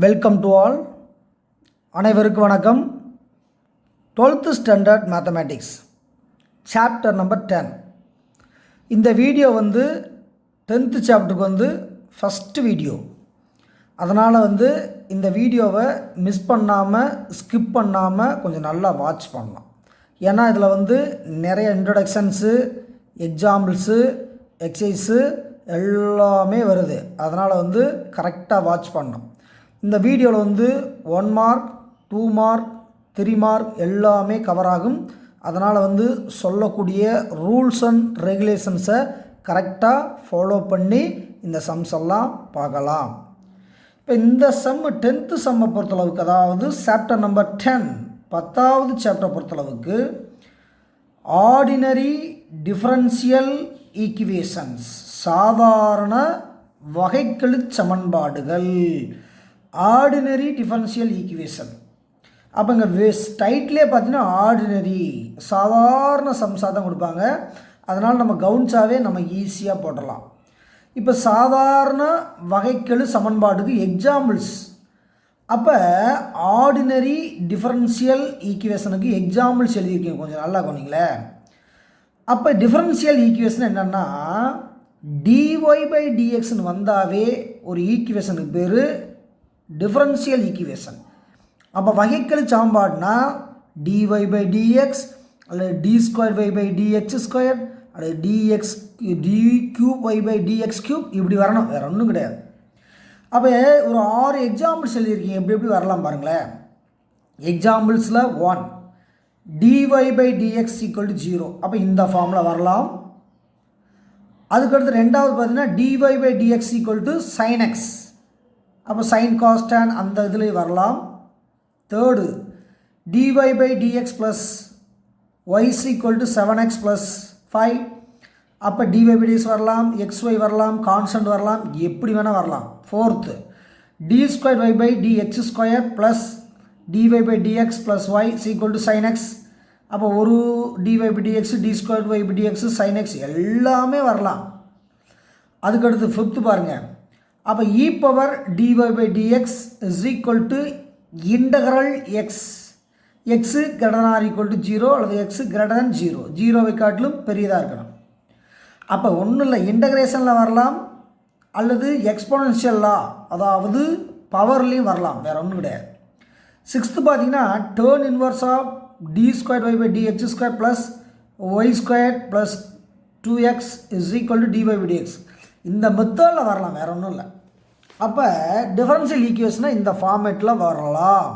Welcome to all. அனைவருக்கும் வணக்கம். 12th standard mathematics chapter number 10. இந்த வீடியோ 10th சாப்டருக்கு ஃபஸ்ட்டு வீடியோ. அதனால் இந்த வீடியோவை மிஸ் பண்ணாமல் ஸ்கிப் பண்ணாமல் கொஞ்சம் நல்லா வாட்ச் பண்ணலாம். ஏன்னா இதில் நிறைய இன்ட்ரடக்ஷன்ஸு, எக்ஸாம்பிள்ஸு, எக்ஸசைஸு எல்லாமே வருது. அதனால் கரெக்டாக வாட்ச் பண்ணணும். இந்த வீடியோவில் 1 மார்க், 2 மார்க், 3 மார்க் எல்லாமே கவர் ஆகும். அதனால் சொல்லக்கூடிய ரூல்ஸ் அண்ட் ரெகுலேஷன்ஸை கரெக்டாக ஃபாலோ பண்ணி இந்த சம்ஸ் எல்லாம் பார்க்கலாம். இப்போ இந்த சம் 10th சம்மை பொறுத்தளவுக்கு, அதாவது சாப்டர் நம்பர் 10 10வது சாப்டர் பொறுத்தளவுக்கு ஆர்டினரி டிஃபரன்ஷியல் ஈக்குவேஷன்ஸ், சாதாரண வகைக்கெழு சமன்பாடுகள், ஆர்டினரி டிஃபரன்ஷியல் ஈக்குவேஷன். அப்போ இங்கே டைட்டிலே பார்த்தீங்கன்னா ஆர்டினரி, சாதாரண சம்ஸாக தான் கொடுப்பாங்க. அதனால் நம்ம கவுன்ஸாகவே நம்ம ஈஸியாக போடலாம். இப்போ சாதாரண வகைக்கெழு சமன்பாடுக்கு எக்ஸாம்பிள்ஸ். அப்போ ஆர்டினரி டிஃபரன்ஷியல் ஈக்குவேஷனுக்கு எக்ஸாம்பிள்ஸ் எழுதியிருக்கீங்க, கொஞ்சம் நல்லா கவனிங்களேன். அப்போ டிஃபரன்ஷியல் ஈக்குவேஷன் என்னென்னா dy/dxன்னு வந்தாவே ஒரு ஈக்குவேஷனுக்கு பேர் டிஃபரன்ஷியல் ஈக்குவேஷன். அப்போ வகைக்கெழு சமன்பாடுனா dy/dx அல்லது d²y/dx² அல்லது d3y/dx³ இப்படி வரணும், வேறு ஒன்றும் கிடையாது. அப்போ ஒரு 6 எக்ஸாம்பிள்ஸ் எழுதியிருக்கீங்க, எப்படி வரலாம் பாருங்களேன். எக்ஸாம்பிள்ஸில் 1 dy/dx = 0. அப்போ இந்த ஃபார்மில் வரலாம். அதுக்கடுத்து ரெண்டாவது பார்த்தீங்கன்னா dy/dx = sin x. அப்போ sin cos tan அந்த இதில் வரலாம். Third dy/dx plus y = 7x + 5. அப்போ dy/dx வரலாம், xy வரலாம், கான்ஸ்டன்ட் வரலாம், எப்படி வேணால் வரலாம். Fourth d²y/dx² plus dy/dx plus y = sin x. அப்போ ஒரு dy/dx, d²y/dx, sin x எல்லாமே வரலாம். அதுக்கடுத்து ஃபிஃப்த்து பாருங்கள். அப்போ e⁻dy/dx = இன்டகரல் x, x ≥ 0 அல்லது x > 0, 0வை காட்டிலும் பெரியதாக இருக்கணும். அப்போ ஒன்றும் இல்லை, இன்டகிரேஷனில் வரலாம் அல்லது எக்ஸ்போனன்ஷியலாக, அதாவது பவர்லேயும் வரலாம், வேறு ஒன்றும் கிடையாது. சிக்ஸ்த்து பார்த்தீங்கன்னா term inverse of d²y/dx² plus y² plus 2x = dy/dx. இந்த மெத்தடில் வரலாம், வேறு ஒன்றும் இல்லை. அப்போ டிஃபரன்ஷியல் ஈக்குவேஷனை இந்த ஃபார்மேட்டில் வரலாம்.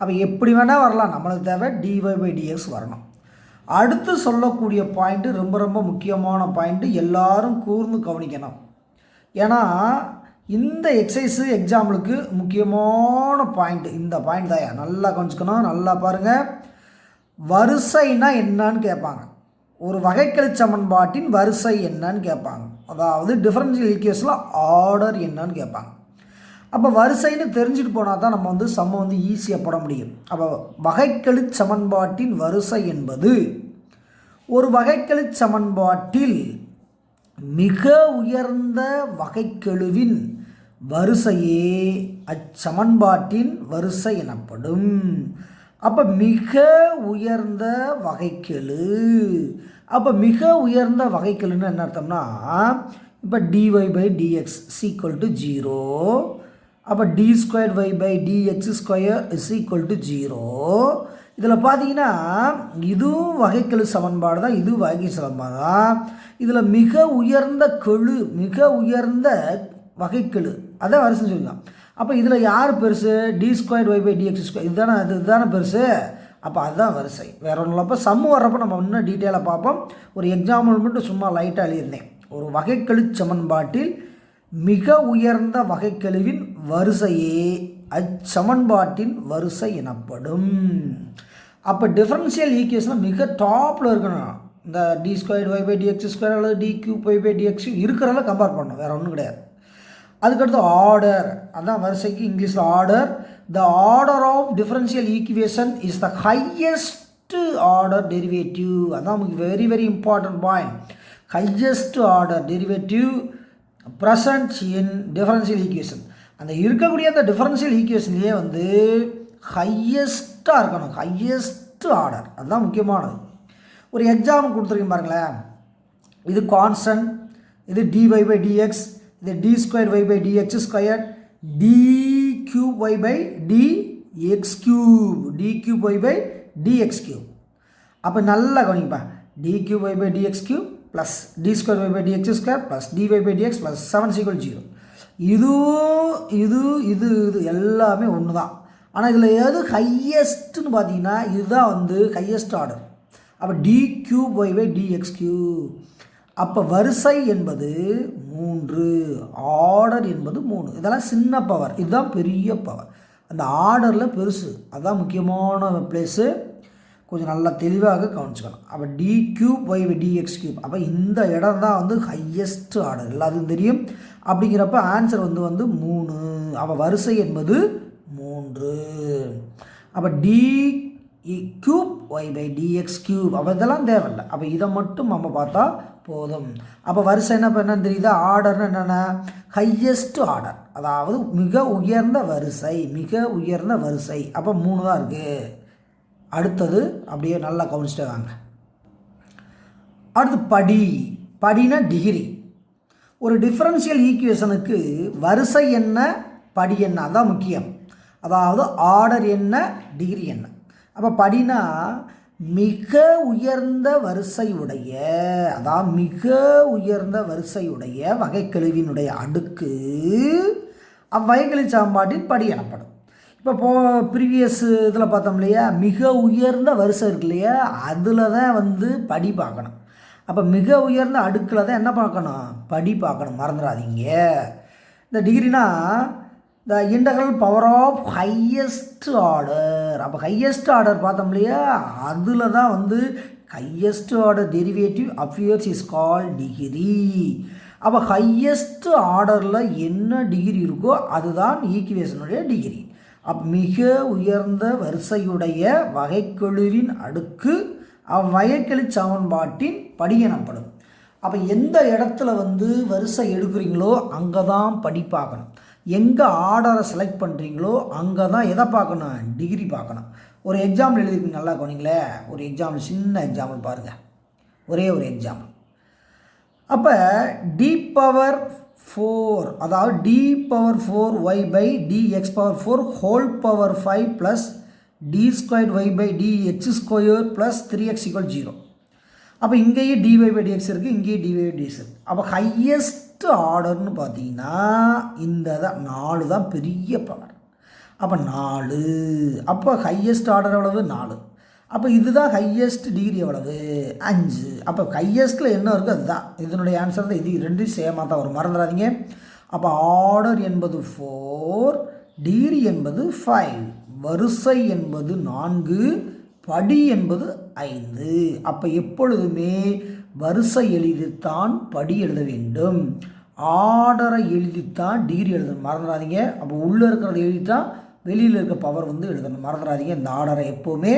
அப்போ எப்படி வேணால் வரலாம், நம்மளுக்கு தேவை dy/dx வரணும். அடுத்து சொல்லக்கூடிய பாயிண்ட்டு ரொம்ப ரொம்ப முக்கியமான பாயிண்ட்டு, எல்லாரும் கூர்ந்து கவனிக்கணும். ஏன்னா இந்த எக்ஸசைஸு எக்ஸாம்பிளுக்கு முக்கியமான பாயிண்ட்டு இந்த பாயிண்ட் தான், நல்லா கவனிச்சுக்கணும். நல்லா பாருங்கள். வரிசைனா என்னன்னு கேட்பாங்க. ஒரு வகைக்கெழு சமன்பாட்டின் வரிசை என்னன்னு கேட்பாங்க. அதாவது டிஃபரன்ஷியல் ஈக்குவேஷனில் ஆர்டர் என்னன்னு கேட்பாங்க. அப்போ வரிசைன்னு தெரிஞ்சுட்டு போனால் தான் நம்ம சம்மை ஈஸியாக போட முடியும். அப்போ வகைக்கெழு சமன்பாட்டின் வரிசை என்பது ஒரு வகைக்கெழு சமன்பாட்டில் மிக உயர்ந்த வகைக்கெழுவின் வரிசையே அச்சமன்பாட்டின் வரிசை எனப்படும். அப்போ மிக உயர்ந்த வகைக்கெழு, அப்போ மிக உயர்ந்த வகைக்கெழுன்னு என்ன அர்த்தம்னா, இப்போ dy/dx = 0, அப்போ d²y/dx² = 0. இதில் பார்த்தீங்கன்னா இதுவும் வகைக்கெழு சமன்பாடு தான், இதுவும் வகைக்கெழு சமன்பாடு தான். இதில் மிக உயர்ந்த கெழு, மிக உயர்ந்த வகைக்கெழு, அதான் வரிசை சொல்லிக்கலாம். அப்போ இதில் யார் பெருசு? d²y/dx², இதுதானே பெருசு. அப்போ அதுதான் வரிசை, வேறு ஒன்றும் இல்லை. அப்போ சம்மு வர்றப்போ நம்ம இன்னும் டீட்டெயிலாக பார்ப்போம். ஒரு எக்ஸாம்பிள் மட்டும் சும்மா லைட்டாக எழுதியிருந்தேன். ஒரு வகைக்கெழு சமன்பாட்டில் மிக உயர்ந்த வகைக்கெழுவின் வரிசையே அச்சமன்பாட்டின் வரிசை எனப்படும். அப்போ டிஃபரன்ஷியல் ஈக்குவேஷன் மிக டாப்பில் இருக்கணும். இந்த d²y/dx² அல்லது d3y/dx இருக்கிறதால கம்பேர் பண்ணணும், வேறு ஒன்றும் கிடையாது. அதுக்கடுத்து ஆர்டர், அதான் வரிசைக்கு இங்கிலீஷில் order. The order of differential equation is the highest order derivative. அதான் நமக்கு very very important point. Highest order derivative present in differential equation. அந்த இருக்கக்கூடிய அந்த டிஃபரன்ஷியல் ஈக்குவேஷன்லேயே வந்து ஹையஸ்ட்டாக இருக்கணும், ஹையஸ்ட் ஆர்டர், அதுதான் முக்கியமானது. ஒரு எக்ஸாம்பிள் கொடுத்துருக்கேன் பாருங்களேன். இது கான்ஸ்டன்ட், இது dy/dx, இது d²y/dx², d3y/dx3, அப்போ நல்லா கவனிப்பா. d3y/dx3 plus d²y/dx² plus dy/dx plus 7 = 0. இது எல்லாமே ஒன்று தான். ஆனால் இதில் எது ஹையஸ்ட்டுன்னு பார்த்தீங்கன்னா இதுதான் வந்து ஹையஸ்ட் ஆர்டர். அப்போ d3y/dx3. அப்போ வரிசை என்பது 3, ஆர்டர் என்பது 3. இதெல்லாம் சின்ன பவர், இதுதான் பெரிய பவர். அந்த ஆர்டரில் பெருசு, அதுதான் முக்கியமான பிளேஸு. கொஞ்சம் நல்லா தெளிவாக கவனிச்சுக்கலாம். அப்போ d3y/dx3, அப்போ இந்த இடம் தான் வந்து ஹையஸ்ட் ஆர்டர், எல்லாத்துக்கும் தெரியும். அப்படிங்கிறப்ப ஆன்சர் வந்து 3. அப்போ வரிசை என்பது 3. அப்போ d3y/dx3, அப்போ இதெல்லாம் தேவையில்லை. அப்போ இதை மட்டும் நம்ம பார்த்தா போதும். அப்போ வரிசை என்னன்னு தெரியுதா? ஆர்டர்னு என்னென்ன? ஹையஸ்ட் ஆர்டர், அதாவது மிக உயர்ந்த வரிசை, மிக உயர்ந்த வரிசை. அப்போ 3 தான் இருக்குது. அடுத்தது அப்படியே நல்லா கவனிச்சுட்டே வாங்க. அடுத்து படினா டிகிரி. ஒரு டிஃபரன்ஷியல் ஈக்குவேஷனுக்கு வரிசை என்ன, படி என்ன, அதான் முக்கியம். அதாவது ஆர்டர் என்ன, டிகிரி என்ன. அப்போ படினா மிக உயர்ந்த வரிசையுடைய, அதாவது மிக உயர்ந்த வரிசையுடைய வகைக்கெழுவினுடைய அடுக்கு அவ்வகைக்கெழு சமன்பாட்டின் படி எனப்படும். இப்போ ப்ரீவியஸ் இதில் பார்த்தோம் இல்லையா, மிக உயர்ந்த வரிசை இருக்கு இல்லையா, அதில் தான் வந்து படி பார்க்கணும். அப்போ மிக உயர்ந்த அடுக்கில் தான் என்ன பார்க்கணும், படி பார்க்கணும், மறந்துடாதீங்க. இந்த டிகிரினா the integral power of highest order. அப்போ ஹையஸ்ட் ஆர்டர் பார்த்தோம் இல்லையா, அதில் தான் வந்து highest order derivative appears is call degree. அப்போ ஹையஸ்ட் ஆர்டரில் என்ன டிகிரி இருக்கோ அதுதான் ஈக்குவேஷனுடைய டிகிரி. மிக உயர்ந்த வரிசையுடைய வகைக்கெழுவின் அடுக்கு அவ்வகைக்கெழு சமன்பாட்டின் படி எனப்படும். அப்போ எந்த இடத்துல வந்து வரிசை எடுக்கிறீங்களோ அங்கே தான் படி பார்க்கணும். எங்கே ஆர்டரை செலக்ட் பண்ணுறீங்களோ அங்கே தான் எதை பார்க்கணும், டிகிரி பார்க்கணும். ஒரு எக்ஸாம்பிள் எழுதிருக்கு, நல்லா கவனிங்களே. ஒரு எக்ஸாம்பிள், சின்ன எக்ஸாம்பிள் பாருங்கள், ஒரே ஒரு எக்ஸாம்பிள். அப்போ d⁴, அதாவது d⁴y/dx⁴ whole power 5 plus d²y/dx² plus 3x = 0. அப்போ இங்கேயும் dy/dx இருக்குது, இங்கேயும் dy/dx இருக்குது. அப்போ ஹையஸ்ட் ஆர்டர்னு பார்த்தீங்கன்னா இந்த 4 தான் பெரிய பவர். அப்போ 4, அப்போ ஹையஸ்ட் ஆர்டர் எவ்வளவு, 4. அப்போ இதுதான் ஹையஸ்ட் டிகிரி எவ்வளவு, 5. அப்போ ஹையஸ்ட்டில் என்ன இருக்குது அதுதான் இதனுடைய ஆன்சர் தான். இது 2 சேமாக தான் வரும், மறந்துடாதீங்க. அப்போ ஆர்டர் என்பது 4, டிகிரி என்பது 5, வரிசை என்பது 4, படி என்பது 5. அப்போ எப்பொழுதுமே வரிசை எழுதித்தான் படி எழுத வேண்டும், ஆர்டரை எழுதித்தான் டிகிரி எழுதணும், மறந்துடாதீங்க. அப்போ உள்ளே இருக்கிறத எழுதித்தான் வெளியில் இருக்க பவர் வந்து எழுதணும், மறந்துடாதீங்க. இந்த ஆர்டரை எப்போவுமே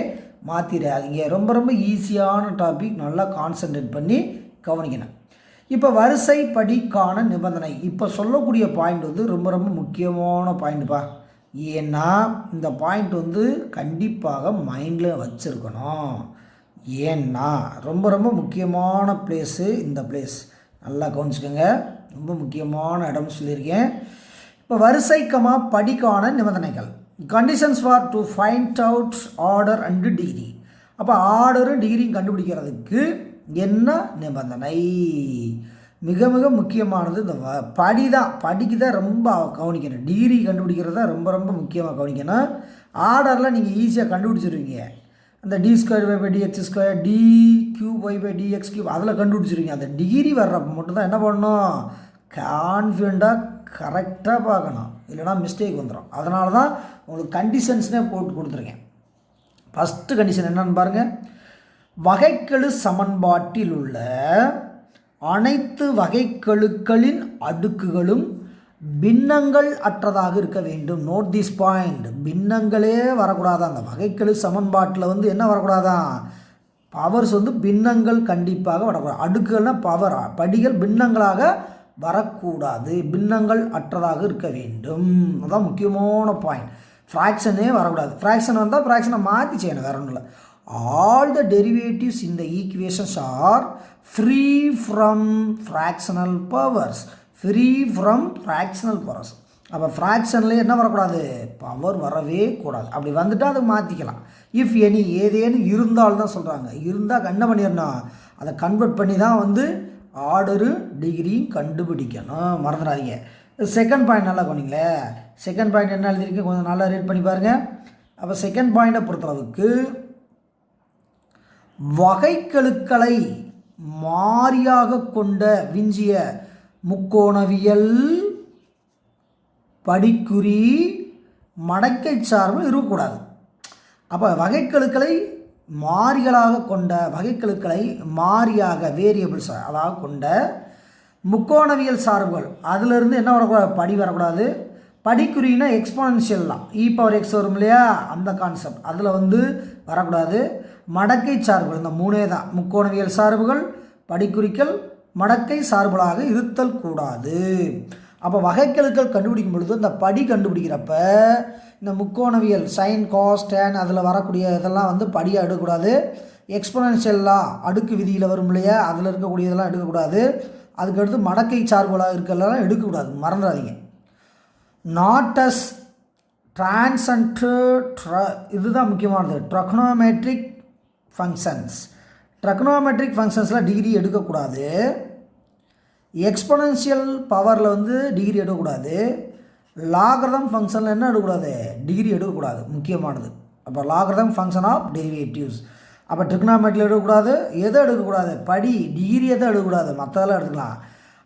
மாற்றிடாதீங்க. ரொம்ப ரொம்ப ஈஸியான டாபிக், நல்லா கான்சன்ட்ரேட் பண்ணி கவனிக்கணும். இப்போ வரிசை படிக்கான நிபந்தனை, இப்போ சொல்லக்கூடிய பாயிண்ட் வந்து ரொம்ப ரொம்ப முக்கியமான பாயிண்ட்ப்பா. ஏன்னா இந்த பாயிண்ட் வந்து கண்டிப்பாக மைண்டில் வச்சுருக்கணும். ஏன்னா ரொம்ப ரொம்ப முக்கியமான பிளேஸு இந்த பிளேஸ், நல்லா கவனிச்சுக்கோங்க. ரொம்ப முக்கியமான இடம் சொல்லியிருக்கேன். இப்போ வரிசைக்கமா படிக்கான நிபந்தனைகள், conditions for to find out order and degree. அப்போ ஆர்டரும் டிகிரியும் கண்டுபிடிக்கிறதுக்கு என்ன நிபந்தனை, மிக மிக முக்கியமானது இந்த படி தான். படிக்கு தான் ரொம்ப கவனிக்கணும், டிகிரி கண்டுபிடிக்கிறது தான் ரொம்ப ரொம்ப முக்கியமாக கவனிக்கணும். ஆர்டரில் நீங்கள் ஈஸியாக கண்டுபிடிச்சிருவீங்க. அந்த d²y/dx², d3y/dx3 அதில் கண்டுபிடிச்சிருவீங்க. அந்த டிகிரி வர்றப்போ மட்டும்தான் என்ன பண்ணணும், கான்ஃபிடண்ட்டாக கரெக்டாக பார்க்கணும், இல்லைனா மிஸ்டேக் வந்துடும். அதனால தான் உங்களுக்கு கண்டிஷன்ஸ்னே போட்டு கொடுத்துருக்கேன். ஃபஸ்ட்டு கண்டிஷன் என்னன்னு பாருங்கள், வகைக்கெழு சமன்பாட்டில் உள்ள அனைத்து வகைக்கெழுக்களின் அடுக்குகளும் பின்னங்கள் அற்றதாக இருக்க வேண்டும். நோட் திஸ் பாயிண்ட், பின்னங்களே வரக்கூடாதான். அந்த வகைக்கெழு சமன்பாட்டில் வந்து என்ன வரக்கூடாதான், பவர்ஸ் வந்து பின்னங்கள் கண்டிப்பாக வரக்கூடாது. அடுக்குகள்னால் பவர், படிகள் பின்னங்களாக வரக்கூடாது, பின்னங்கள் அற்றதாக இருக்க வேண்டும். அதுதான் முக்கியமான பாயிண்ட். ஃப்ராக்ஷனே வரக்கூடாது. ஃப்ராக்ஷன் வந்தால் ஃப்ராக்ஷனை மாற்றி செய்யணும், வேற ஒன்றும் இல்லை. ஆல் த டெரிவேட்டிவ்ஸ் இந்த equations are free from fractional powers. Free from fractional powers. அப்போ ஃப்ராக்ஷனில் என்ன வரக்கூடாது, பவர் வரவே கூடாது. அப்படி வந்துட்டால் அதை மாற்றிக்கலாம். இஃப் எனி ஏதேனும் இருந்தாலும் தான் சொல்கிறாங்க. இருந்தால் என்ன பண்ணிடணும், அதை கன்வெர்ட் பண்ணி தான் வந்து ஆர்டரு டிகிரியும் கண்டுபிடிக்கணும், மறந்துடாதீங்க. செகண்ட் பாயிண்ட் நல்லா கொண்டீங்களே. செகண்ட் பாயிண்ட் என்ன எழுதிருக்கு கொஞ்சம் நல்லா ரீட் பண்ணி பாருங்கள். அப்போ செகண்ட் பாயிண்ட்டை பொறுத்தளவுக்கு வகைக்கெழுக்களை மாறியாக கொண்ட விஞ்சிய முக்கோணவியல் படிக்குறி மடக்கை சார்பு இருக்கக்கூடாது. அப்போ வகைக்கெழுக்களை மாறிகளாக கொண்ட, வகைக்கெழுக்களை மாறியாக வேரியபிள்ஸ் அதாவது கொண்ட முக்கோணவியல் சார்புகள், அதிலிருந்து என்ன வரக்கூடாது, படி வரக்கூடாது. படிக்குறினா எக்ஸ்போனன்ஷியல் தான், e⁻x வரும் இல்லையா, அந்த கான்செப்ட் அதில் வந்து வரக்கூடாது. மடக்கை சார்புகள் இந்த மூணே தான், முக்கோணவியல் சார்புகள், படிக்குறிகள், மடக்கை சார்புகளாக இருத்தல் கூடாது. அப்போ வகைக்கெழுக்கள் கண்டுபிடிக்கும் பொழுது இந்த படி கண்டுபிடிக்கிறப்ப இந்த முக்கோணவியல் சைன் காஸ் டேன் அதில் வரக்கூடிய இதெல்லாம் வந்து படியாக எடுக்கக்கூடாது. எக்ஸ்போனன்ஷியல்லாம் அடுக்கு விதியில் வரும் இல்லையா, அதில் இருக்கக்கூடியதெல்லாம் எடுக்கக்கூடாது. அதுக்கடுத்து மடக்கை சார்புகளாக இருக்கிறதெல்லாம் எடுக்கக்கூடாது, மறந்துடாதீங்க. நாட்டஸ் டிரான்சென்டட், இதுதான் முக்கியமானது. ட்ரக்னோமெட்ரிக் ஃபங்க்ஷன்ஸ், ட்ரக்னோமெட்ரிக் ஃபங்க்ஷன்ஸில் டிகிரி எடுக்கக்கூடாது. எக்ஸ்பொனன்ஷியல் பவரில் வந்து டிகிரி எடுக்கக்கூடாது. லாகர்தம் ஃபங்க்ஷனில் என்ன எடுக்கக்கூடாது, டிகிரி எடுக்கக்கூடாது, முக்கியமானது. அப்போ லாகர்தம் ஃபங்க்ஷன் ஆஃப் டெரிவேட்டிவ்ஸ். அப்போ ட்ரிக்னாமெட்ரியில் எடுக்கக்கூடாது. எதை எடுக்கக்கூடாது, படி டிகிரி எதை எடுக்கக்கூடாது, மற்றதெல்லாம் எடுத்துக்கலாம்.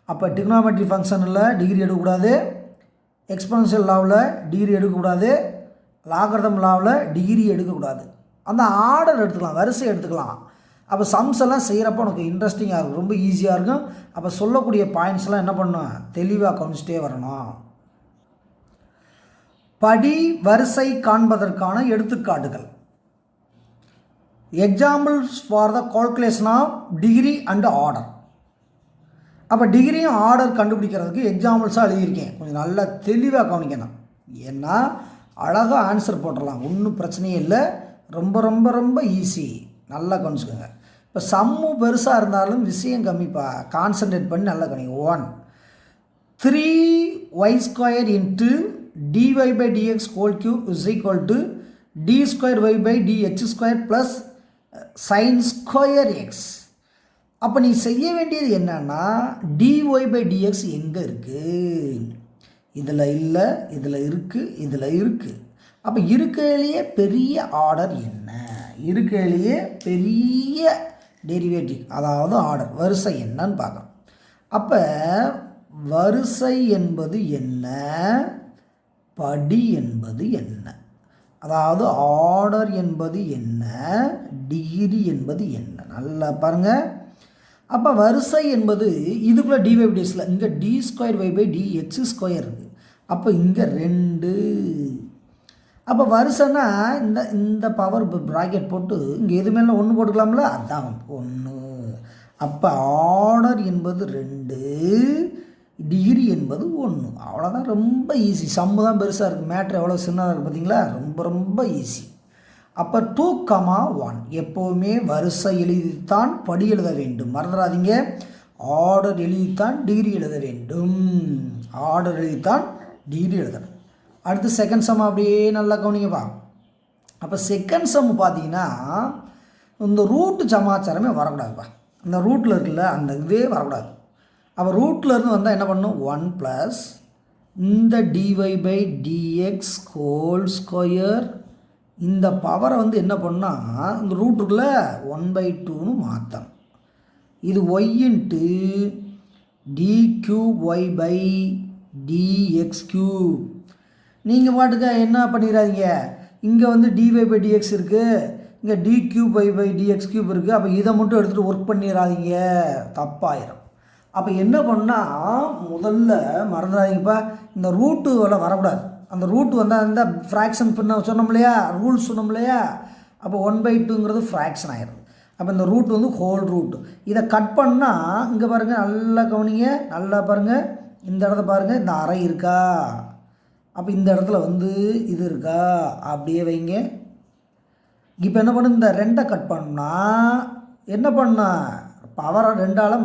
அப்போ ட்ரிக்னாமெட்ரி ஃபங்க்ஷனில் டிகிரி எடுக்கக்கூடாது. எக்ஸ்பொனன்ஷியல் லாவில் டிகிரி எடுக்கக்கூடாது. லாகர்தம் லாவில் டிகிரி எடுக்கக்கூடாது. அந்த ஆர்டர் எடுத்துக்கலாம், வரிசை எடுத்துக்கலாம். அப்போ சம்ஸ் எல்லாம் செய்கிறப்போ உனக்கு இன்ட்ரெஸ்டிங்காக இருக்கும், ரொம்ப ஈஸியாக இருக்கும். அப்போ சொல்லக்கூடிய பாயிண்ட்ஸ்லாம் என்ன பண்ணணும், தெளிவாக கவனிச்சிட்டே வரணும். படி வரிசை காண்பதற்கான எடுத்துக்காட்டுகள். Examples for the calculation of degree and order. அப்போ டிகிரியும் ஆர்டர் கண்டுபிடிக்கிறதுக்கு எக்ஸாம்பிள்ஸாக எழுதியிருக்கேன், கொஞ்சம் நல்லா தெளிவாக கவனிக்கணும். ஏன்னா அழகாக ஆன்சர் போட்டுடலாம், ஒன்றும் பிரச்சனையே இல்லை, ரொம்ப ரொம்ப ரொம்ப ஈஸி, நல்லா கவனிச்சுக்கோங்க. இப்போ சம்மு பெருசாக இருந்தாலும் விஷயம் கம்மிப்பா, கான்சன்ட்ரேட் பண்ணி நல்லா கவனிங்க. 1 3y² into dy/dx whole cube is equal to d²y/dx² plus sin²x. அப்போ நீ செய்ய வேண்டியது என்னன்னா, dy/dx எங்கே இருக்குது, இதில் இல்லை, இதில் இருக்குது, இதில் இருக்குது. அப்போ இருக்கையிலேயே பெரிய ஆர்டர் என்ன, இருக்கையிலேயே பெரிய டெரிவேட்டிவ் அதாவது ஆர்டர் வரிசை என்னன்னு பார்க்குறோம். அப்போ வரிசை என்பது என்ன, படி என்பது என்ன, அதாவது ஆர்டர் என்பது என்ன, டிகிரி என்பது என்ன, நல்லா பாருங்கள். அப்போ வரிசை என்பது இதுக்குள்ளே dy/dxல இங்கே d²y/dx² இருக்குது. அப்போ இங்கே 2. அப்போ வரிசைன்னா இந்த பவர் ப்ராக்கெட் போட்டு இங்கே எது மேலே 1 போட்டுக்கலாம்ல, அதுதான் 1. அப்போ ஆர்டர் என்பது 2, டிகிரி என்பது 1. அவ்வளோதான், ரொம்ப ஈஸி. சம்மு தான் பெருசாக இருக்குது, மேட்ரு எவ்வளோ சின்னதாக இருக்குது பார்த்தீங்களா, ரொம்ப ரொம்ப ஈஸி. அப்போ 2,1 எப்போவுமே வரிசை எழுதித்தான் படி எழுத வேண்டும், மறந்துடாதீங்க. ஆர்டர் எழுதித்தான் டிகிரி எழுத வேண்டும், ஆர்டர் எழுதித்தான் டிகிரி எழுதணும். அடுத்து செகண்ட் சம் அப்படியே நல்லா கவனிங்கப்பா. அப்போ செகண்ட் சம் பார்த்தீங்கன்னா இந்த ரூட்டு சமாச்சாரமே வரக்கூடாதுப்பா, இந்த ரூட்டில் இருக்குல்ல அந்த இதே வரக்கூடாது. அப்போ ரூட்டில் இருந்து வந்தால் என்ன பண்ணணும், 1 ப்ளஸ் இந்த dy/dx ஹோல் ஸ்கொயர், இந்த பவரை வந்து என்ன பண்ணால் இந்த ரூட்டுக்குள்ள 1/2ன்னு மாற்றணும். இது y இன்ட்டு d³y/dx³. நீங்கள் பாட்டுக்க என்ன பண்ணிடாதீங்க, இங்கே வந்து dy/dx இருக்குது, இங்கே d³y/dx³ இருக்குது. அப்போ இதை மட்டும் எடுத்துகிட்டு ஒர்க் பண்ணிடாதீங்க, தப்பாயிரும். அப்போ என்ன பண்ணால் முதல்ல மறந்துடாதீங்கப்பா, இந்த ரூட்டு வரக்கூடாது. அந்த ரூட்டு வந்தால் அந்த ஃப்ராக்ஷன் பண்ண சொன்னோம் இல்லையா, ரூல்ஸ் சொன்னோம் இல்லையா, அப்போ 1/2ங்கிறது ஃப்ராக்ஷன் ஆயிடும். அப்போ இந்த ரூட் வந்து ஹோல் ரூட். இதை கட் பண்ணால் இங்கே பாருங்கள், நல்லா கவனிங்க, நல்லா பாருங்கள், இந்த இடத்த பாருங்கள், இந்த அரை இருக்கா, அப்போ இந்த இடத்துல வந்து இது இருக்கா, அப்படியே வைங்க. இப்போ என்ன பண்ணு, இந்த 2 கட் பண்ணால் என்ன பண்ணால் பவரை 2ஆல்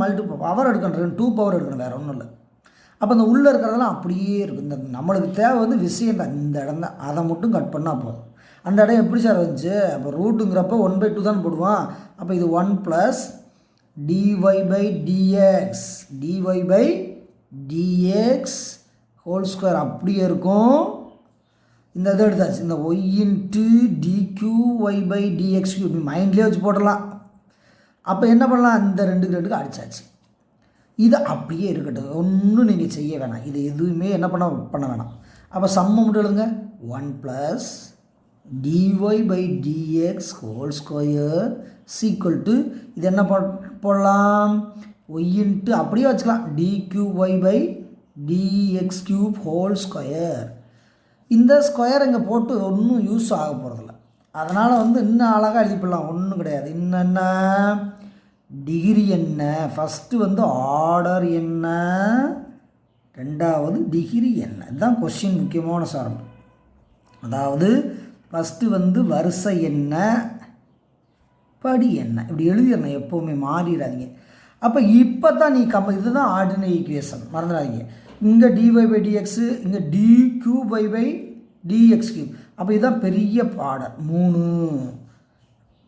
பவர் எடுக்கணும், 2 பவர் எடுக்கணும், வேறு ஒன்றும் இல்லை. அப்போ இந்த உள்ளே இருக்கிறதெல்லாம் அப்படியே இருக்கும். இந்த நம்மளுக்கு தேவை வந்து விஷயம் தான், இந்த இடம் தான், அதை மட்டும் கட் பண்ணால் போதும். அந்த இடம் எப்படி சார் வந்துச்சு, அப்போ ரூட்டுங்கிறப்ப 1/2 தான் போடுவான். அப்போ இது 1 + dy/dx ஹோல் ஸ்கொயர் அப்படியே இருக்கும். இந்த இதை எடுத்தாச்சு, இந்த y × dqy/dx³ மைண்ட்லேயே வச்சு போடலாம். அப்போ என்ன பண்ணலாம், இந்த 2 அடித்தாச்சு. இது அப்படியே இருக்கட்டும், ஒன்றும் நீங்கள் செய்ய வேணாம், இது எதுவுமே என்ன பண்ண வேணாம். அப்போ சம்ம மட்டும் எழுதுங்க, 1 + dy/dx ஹோல் ஸ்கொயர் = இது என்ன போடலாம், y அப்படியே வச்சுக்கலாம், dqy/dx³ ஹோல் ஸ்கொயர். இந்த ஸ்கொயர் இங்கே போட்டு ஒன்றும் யூஸ் ஆக போகிறதில்ல, அதனால் வந்து இன்னும் அழகாக எழுதிப்படலாம், ஒன்றும் கிடையாது. இன்னென்ன டிகிரி என்ன, ஃபஸ்ட்டு வந்து ஆர்டர் என்ன, ரெண்டாவது டிகிரி என்ன, இதுதான் கொஸ்டின் முக்கியமான சாரம். அதாவது ஃபஸ்ட்டு வந்து வரிசை என்ன, படி என்ன, இப்படி எழுதிடணும், எப்போவுமே மாறிடாதீங்க. அப்போ இப்போ தான் நீ இதுதான் ஆர்டினரி ஈக்குவேஷன், மறந்துடாதீங்க. இங்கே dy/dx, இங்கே dqy/dx³. அப்போ இதுதான் பெரிய ஆர்டர், 3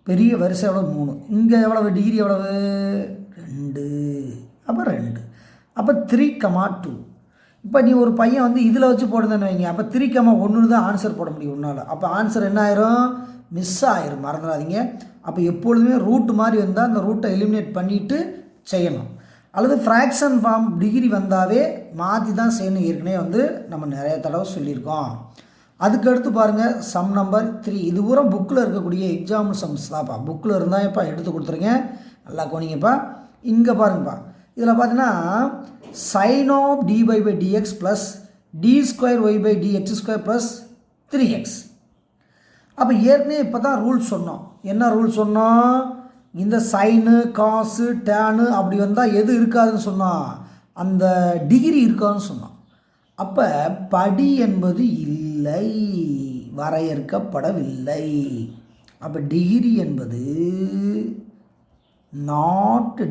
பெரிய வரிசை எவ்வளோ, 3. இங்கே எவ்வளவு டிகிரி, எவ்வளவு 2, அப்போ 2, அப்போ 3,2. இப்போ நீ ஒரு பையன் வந்து இதில் வச்சு போடுதுன்னு வைங்க, அப்போ 3,1 தான் ஆன்சர் போட முடியும் உன்னால். அப்போ ஆன்சர் என்ன ஆயிரும், மிஸ் ஆயிரும், மறந்துடாதீங்க. அப்போ எப்பொழுதுமே ரூட் மாதிரி வந்தால் அந்த ரூட்டை எலிமினேட் பண்ணிவிட்டு செய்யணும். அல்லது ஃப்ராக்ஷன் ஃபார்ம் டிகிரி வந்தாவே மாற்றி தான் செய்யணும், ஏற்கனவே வந்து நம்ம நிறைய தடவை சொல்லியிருக்கோம். அதுக்கடுத்து பாருங்கள், சம் நம்பர் 3. இது பூரா புக்கில் இருக்கக்கூடிய எக்ஸாம்பிள் சம்ஸ் தான்ப்பா, புக்கில் இருந்தால் இப்போ எடுத்து கொடுத்துருங்க, நல்லா கோனிங்கப்பா. இங்கே பாருங்கப்பா, இதில் பார்த்தீங்கன்னா sin of dy/dx + d²y/dx² + 3x. அப்போ ஏற்கனவே இப்போ தான் ரூல் சொன்னோம். என்ன ரூல் சொன்னோம், இந்த சைனு காசு டேனு அப்படி வந்தால் எது இருக்காதுன்னு சொன்னோம், அந்த டிகிரி இருக்காதுன்னு சொன்னோம். அப்போ படி என்பது இல்லை, வரையறுக்கப்படவில்லை. அப்போ டிகிரி என்பது நாட்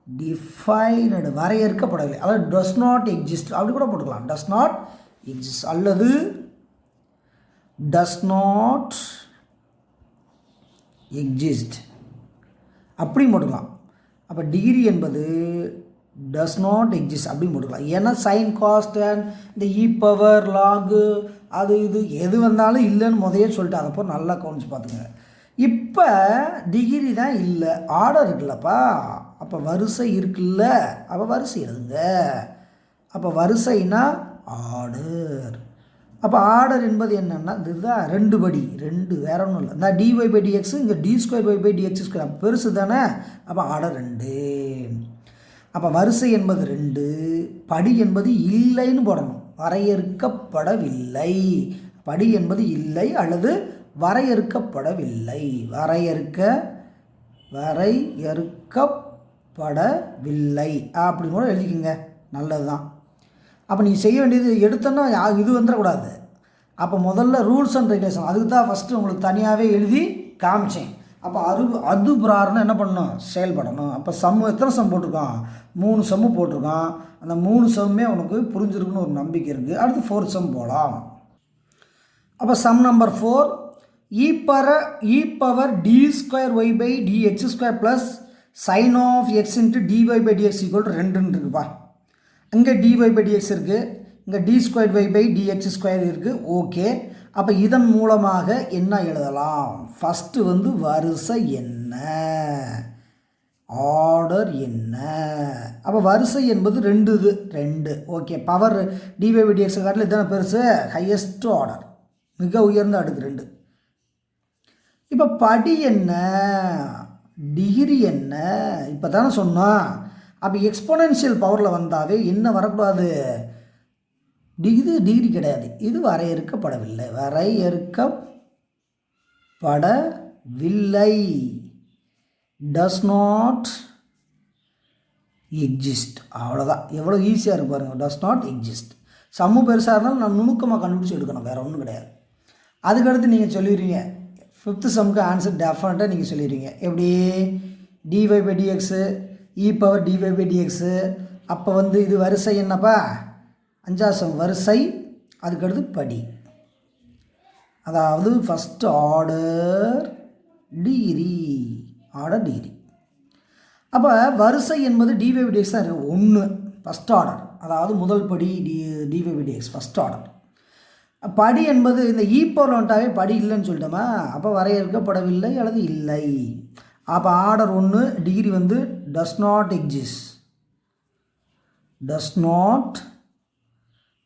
டிஃபைன்டு, வரையறுக்கப்படவில்லை, அதாவது டஸ் நாட் எக்ஸிஸ்ட் அப்படி கூட போட்டுக்கலாம், டஸ் நாட் எக்ஸிஸ்ட் அல்லது டஸ் நாட் எக்ஸிஸ்ட் அப்படி போட்டுக்கலாம். அப்போ டிகிரி என்பது டஸ் நாட் எக்ஸிஸ்ட் அப்படின்னு போட்டுக்கலாம். ஏன்னா சைன் காஸ் டேன் இந்த பவர் லாகு அது இது எது வந்தாலும் இல்லைன்னு முதலே சொல்லிட்டு, அதை போல் நல்லா கவனிச்சு பார்த்துங்க. இப்போ டிகிரி தான் இல்லை, ஆர்டர் இருக்குல்லப்பா, அப்போ வரிசை இருக்குல்ல, அப்போ வரிசை எழுதுங்க. அப்போ வரிசைனா ஆர்டர். அப்போ ஆர்டர் என்பது என்னென்னா இதுதான் 2 படி, 2 வேற ஒன்றும் இல்லை. இந்த dy/dx இங்கே d²y/dx², பெருசு தானே, அப்போ ஆர்டர் 2. அப்போ வரிசை என்பது 2, படி என்பது இல்லைன்னு போடணும், வரையறுக்கப்படவில்லை. படி என்பது இல்லை அல்லது வரையறுக்கப்படவில்லை, வரையறுக்கப்படவில்லை அப்படின்னு கூட எழுதிக்கோங்க, நல்லது தான். அப்போ நீ செய்ய வேண்டியது எடுத்தோன்னா இது வந்துடக்கூடாது. அப்போ முதல்ல ரூல்ஸ் அண்ட் ரெகுலேஷன், அதுக்கு தான் ஃபஸ்ட்டு உங்களுக்கு தனியாகவே எழுதி காமிச்சேன். அப்போ அது பிரார்னு என்ன பண்ணணும், செயல்படணும். அப்போ எத்தனை சம் போட்டிருக்கான், 3 சம்மு போட்டிருக்கான். அந்த 3 சம்மே உனக்கு புரிஞ்சிருக்குன்னு ஒரு நம்பிக்கை இருக்குது. அடுத்து 4th சம் போகலாம். அப்போ sum number 4, e power d²y/dx² + sin of x × dy/dx = 2 இருக்குப்பா. இங்கே dy/dx இருக்குது, இங்கே d²y/dx² இருக்குது. ஓகே, அப்போ இதன் மூலமாக என்ன எழுதலாம், ஃபஸ்ட்டு வந்து வரிசை என்ன, ஆர்டர் என்ன. அப்போ வரிசை என்பது 2. ஓகே, பவர் dy/dx காட்டில் இதுதானே பெருசு, ஹையஸ்ட் ஆர்டர், மிக உயர்ந்த அடுக்கு 2. இப்போ படி என்ன, டிகிரி என்ன, இப்போ தானே சொன்னோம். அப்போ எக்ஸ்போனென்ஷியல் பவரில் வந்தாவே என்ன வரக்கூடாது, டிகிரி கிடையாது, இது வரையறுக்கப்படவில்லை, வரையறுக்கப்படவில்லை. வில்லை, டஸ் நாட் எக்ஸிஸ்ட். அவ்வளோதான். எவ்வளோ ஈஸியாக இருக்கு பாருங்கள். Does not exist. சம்மு பெருசாக இருந்தாலும் நான் நுணுக்கமாக கண்டுபிடிச்சி எடுக்கணும், வேறு ஒன்றும் கிடையாது. அதுக்கடுத்து நீங்கள் சொல்லிடுவீங்க ஃபிஃப்த்து சம்முக்கு ஆன்சர் டெஃபினட்டாக நீங்கள் சொல்லிடுவீங்க. எப்படி? dy/dx e⁻dy/dx. அப்போ இது வரிசை என்னப்பா? 5ஆம் சம் வரிசை, அதுக்கடுத்து படி, அதாவது ஃபஸ்ட் ஆர்டர் டிகிரி. அப்போ வரிசை என்பது dy/dx தான் இருக்குது. 1 ஃபஸ்ட் ஆர்டர், அதாவது முதல் படி dy/dx ஃபஸ்ட் ஆர்டர். படி என்பது இந்த ஈப்பவர் வந்துட்டாவே படி இல்லைன்னு சொல்லிட்டோமா? அப்போ வரையறுக்கப்படவில்லை அல்லது இல்லை. அப்போ order 1 degree does not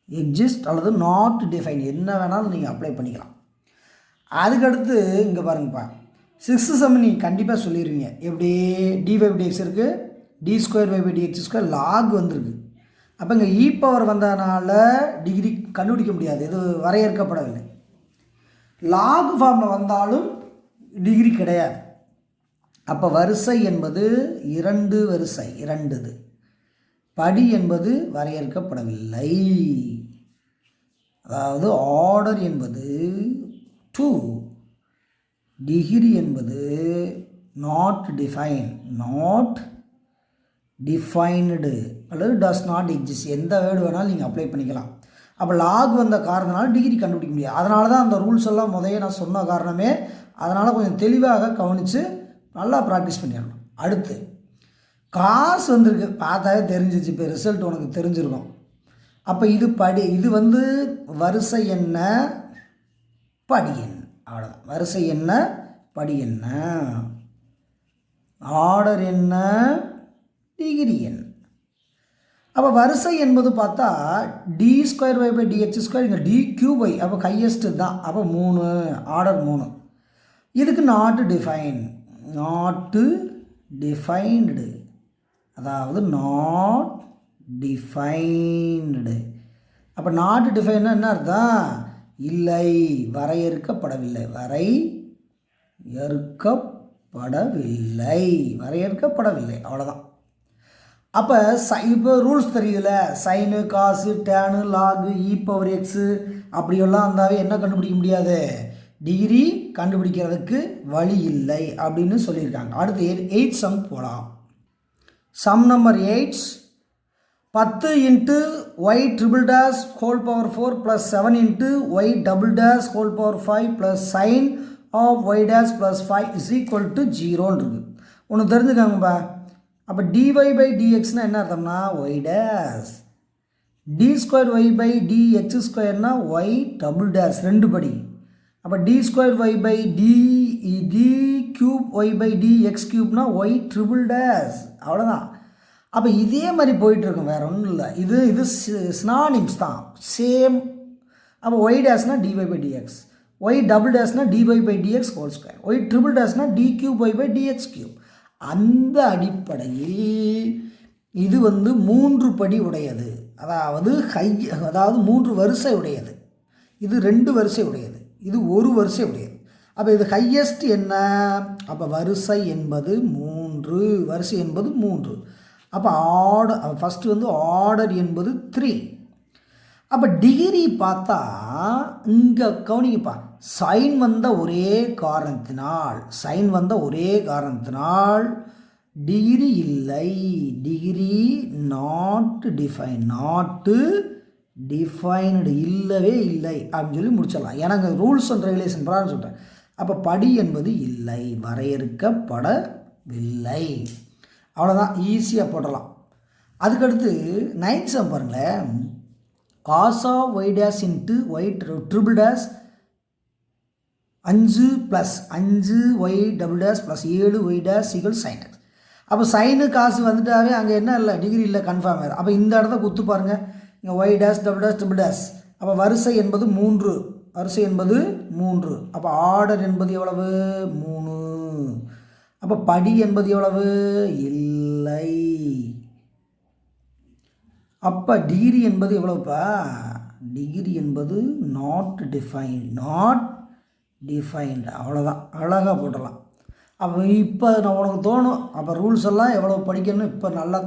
exist அல்லது நாட் டிஃபைன், என்ன வேணாலும் நீங்கள் அப்ளை பண்ணிக்கலாம். அதுக்கடுத்து இங்கே பாருங்கப்பா, 6th சம் நீங்கள் கண்டிப்பாக சொல்லிடுவீங்க. எப்படி? dy/dx இருக்குது, d²y/dx² லாக் வந்திருக்கு. அப்போ இங்கே e⁻ வந்ததுனால டிகிரி கண்டுபிடிக்க முடியாது, இது வரையறுக்கப்படவில்லை. லாக் ஃபார்மில் வந்தாலும் டிகிரி கிடையாது. அப்போ வரிசை என்பது 2 வரிசை, 2. படி என்பது வரையறுக்கப்படவில்லை, அதாவது ஆர்டர் என்பது 2, டிகிரி என்பது நாட் டிஃபைன்டு அல்லது டஸ் நாட் எக்ஸிஸ்ட், எந்த வேர்டு வேணாலும் நீங்கள் அப்ளை பண்ணிக்கலாம். அப்போ லாக் வந்த காரணத்தினால டிகிரி கண்டுபிடிக்க முடியாது. அதனால தான் அந்த ரூல்ஸ் எல்லாம் முதல்ல நான் சொன்ன காரணமே. அதனால் கொஞ்சம் தெளிவாக கவனித்து நல்லா ப்ராக்டிஸ் பண்ணிடணும். அடுத்து காசு வந்திருக்கு, பார்த்தாவே தெரிஞ்சிச்சு, இப்போ ரிசல்ட் உனக்கு தெரிஞ்சிருக்கும். அப்போ இது படி, இது வரிசை என்ன, படி என்ன, அவ்வளோதான். வரிசை என்ன, படி என்ன, ஆர்டர் என்ன, டிகிரி என்ன. அப்போ வரிசை என்பது பார்த்தா d²y/dx², இங்கே d³y, அப்போ ஹையஸ்ட்டு தான். அப்போ 3, ஆர்டர் 3. இதுக்கு நாட் டிஃபைன்டு, அதாவது நாட் டிஃபைன்டு. அப்போ நாட் டிஃபைன்னா என்ன அர்த்தம்? இல்லை, வரையறுக்கப்படவில்லை, அவ்வளோதான். அப்போ இப்போ ரூல்ஸ் தெரியுதுல, சைனு, காசு, டேனு, லாகு, e⁻x அப்படியெல்லாம் இருந்தாவே என்ன கண்டுபிடிக்க முடியாது? டிகிரி கண்டுபிடிக்கிறதுக்கு வழி இல்லை அப்படின்னு சொல்லியிருக்காங்க. அடுத்து 8th சம் போகலாம். Sum number 8, 10 × y∭4 + 7 × y∭5 + sin of y' + 5 = 0 இருக்கு. ஒன்று தெரிஞ்சுக்காங்கப்பா. அப்போ dy/dxனா என்ன அர்த்தம்னா y', d²y/dx² y', 2 படி. அப்போ d²y/d3y/dx³ y', அவ்வளோதான். அப்போ இதே மாதிரி போயிட்டுருக்கும், வேறு ஒன்றும் இல்லை. இது சினானிம்ஸ் தான், சேம். அப்போ y' dy/dx, y'' dy/dx², y'' d3y/dx³. அந்த அடிப்படையில் இது 3 படி உடையது, அதாவது 3 வரிசை உடையது. இது 2 வரிசை உடையது, இது 1 வரிசை உடையது. அப்போ இது ஹையஸ்ட் என்ன? அப்போ வரிசை என்பது 3. அப்போ ஆர்டர் ஃபஸ்ட்டு ஆர்டர் என்பது 3. அப்போ டிகிரி பார்த்தா இங்கே கவனிங்கப்பா, சைன் வந்த ஒரே காரணத்தினால் டிகிரி இல்லை, டிகிரி நாட் டிஃபைன்டு, இல்லவே இல்லை அப்படின்னு சொல்லி முடிச்சிடலாம். எனக்கு ரூல்ஸ் அண்ட் ரெகுலேஷன் பிரகாரம் சொல்கிறேன். அப்போ படி என்பது இல்லை, வரையறுக்கப்படவில்லை, அவ்வளோதான். ஈஸியாக போடலாம். அதுக்கடுத்து 9th சம் பாருங்களேன். cos of y' × y'∭ 5 + 5y' + 7y' sin x. அப்போ சைனு காசு வந்துட்டாவே அங்கே என்ன இல்லை, டிகிரி இல்லை, கன்ஃபார்ம் ஆகிடும். அப்போ இந்த இடத்த குத்து பாருங்கள், இங்கே y', +++. அப்போ வரிசை என்பது 3, அப்போ ஆர்டர் என்பது எவ்வளவு? 3. அப்போ படி என்பது எவ்வளவு? இல்லை. அப்போ டிகிரி என்பது எவ்வளவுப்பா? டிகிரி என்பது நாட் டிஃபைன்டு, அவ்வளோதான், அழகாக போட்டுடலாம். அப்போ இப்போ நான் உனக்கு தோணும், அப்போ ரூல்ஸ் எல்லாம் எவ்வளோ படிக்கணும்னு இப்போ நல்லா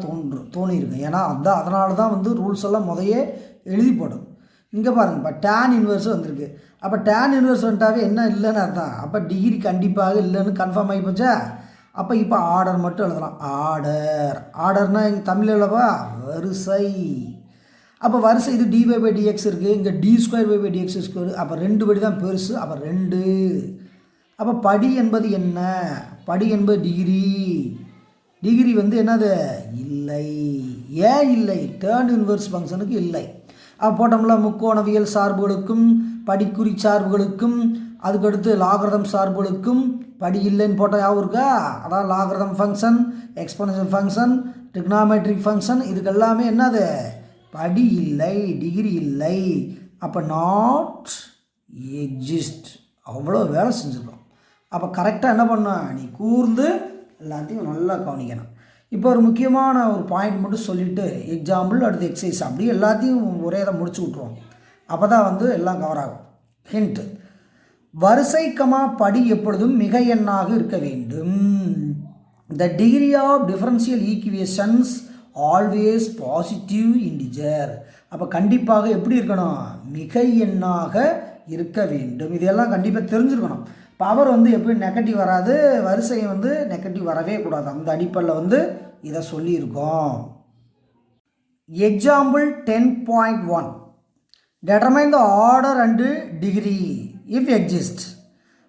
தோணியிருக்கு. ஏன்னா அதனால தான் வந்து ரூல்ஸ் எல்லாம் முதையே எழுதி போடும். இங்கே பாருங்கள், இப்போ டேன் இன்வெர்ஸ் வந்திருக்கு. அப்போ டேன் இன்வெர்ஸ் வந்துட்டாவே என்ன இல்லைன்னு அர்த்தம். அப்போ டிகிரி கண்டிப்பாக இல்லைன்னு கன்ஃபார்ம் ஆகி போச்சா. அப்போ இப்போ ஆர்டர் மட்டும் எழுதலாம். ஆர்டர்னால் எங்கள் தமிழ் எழுதவா வரிசை. அப்போ வரிசை இது dy/dx இருக்குது, இங்கே d²/dx ஸ்கொயர். அப்போ 2 படி தான் பெருசு. அப்போ 2. அப்போ படி என்பது என்ன? படி என்பது டிகிரி. டிகிரி வந்து என்னது? இல்லை. ஏன் இல்லை? டேர்ன் இன்வெர்ஸ் ஃபங்க்ஷனுக்கு இல்லை. அப்போ போட்டோம்ல, முக்கோணவியல் சார்புகளுக்கும் படிக்குறி சார்புகளுக்கும் அதுக்கடுத்து லாகரதம் சார்புகளுக்கும் படி இல்லைன்னு போட்டால் யாவும் இருக்கா? அதான் லாகரதம் function, exponential function, trigonometric function, இதுக்கு எல்லாமே என்னது? படி இல்லை, டிகிரி இல்லை. அப்போ நாட் எக்ஸிஸ்ட். அவ்வளோ வேலை செஞ்சுருக்கோம். அப்போ கரெக்டாக என்ன பண்ணணும்? நீ கூர்ந்து எல்லாத்தையும் நல்லா கவனிக்கணும். இப்போ ஒரு முக்கியமான ஒரு பாயிண்ட் மட்டும் சொல்லிவிட்டு எக்ஸாம்பிள் அடுத்து எக்ஸசைஸ் அப்படியே எல்லாத்தையும் ஒரே இதை முடிச்சு விட்ருவோம். அப்போ தான் வந்து எல்லாம் கவர் ஆகும். ஹிண்ட்: வரிசை படி எப்பொழுதும் மிக எண்ணாக இருக்க வேண்டும். The degree of differential equations always positive integer. அப்போ கண்டிப்பாக எப்படி இருக்கணும்? மிக எண்ணாக இருக்க வேண்டும். இதெல்லாம் கண்டிப்பாக தெரிஞ்சுருக்கணும். பவர் வந்து எப்படி நெகட்டிவ் வராது, வரிசை வந்து நெகட்டிவ் வரவே கூடாது. அந்த அடிப்படையில் வந்து இதை சொல்லியிருக்கோம். Example 10.1 determine the order and degree if exist.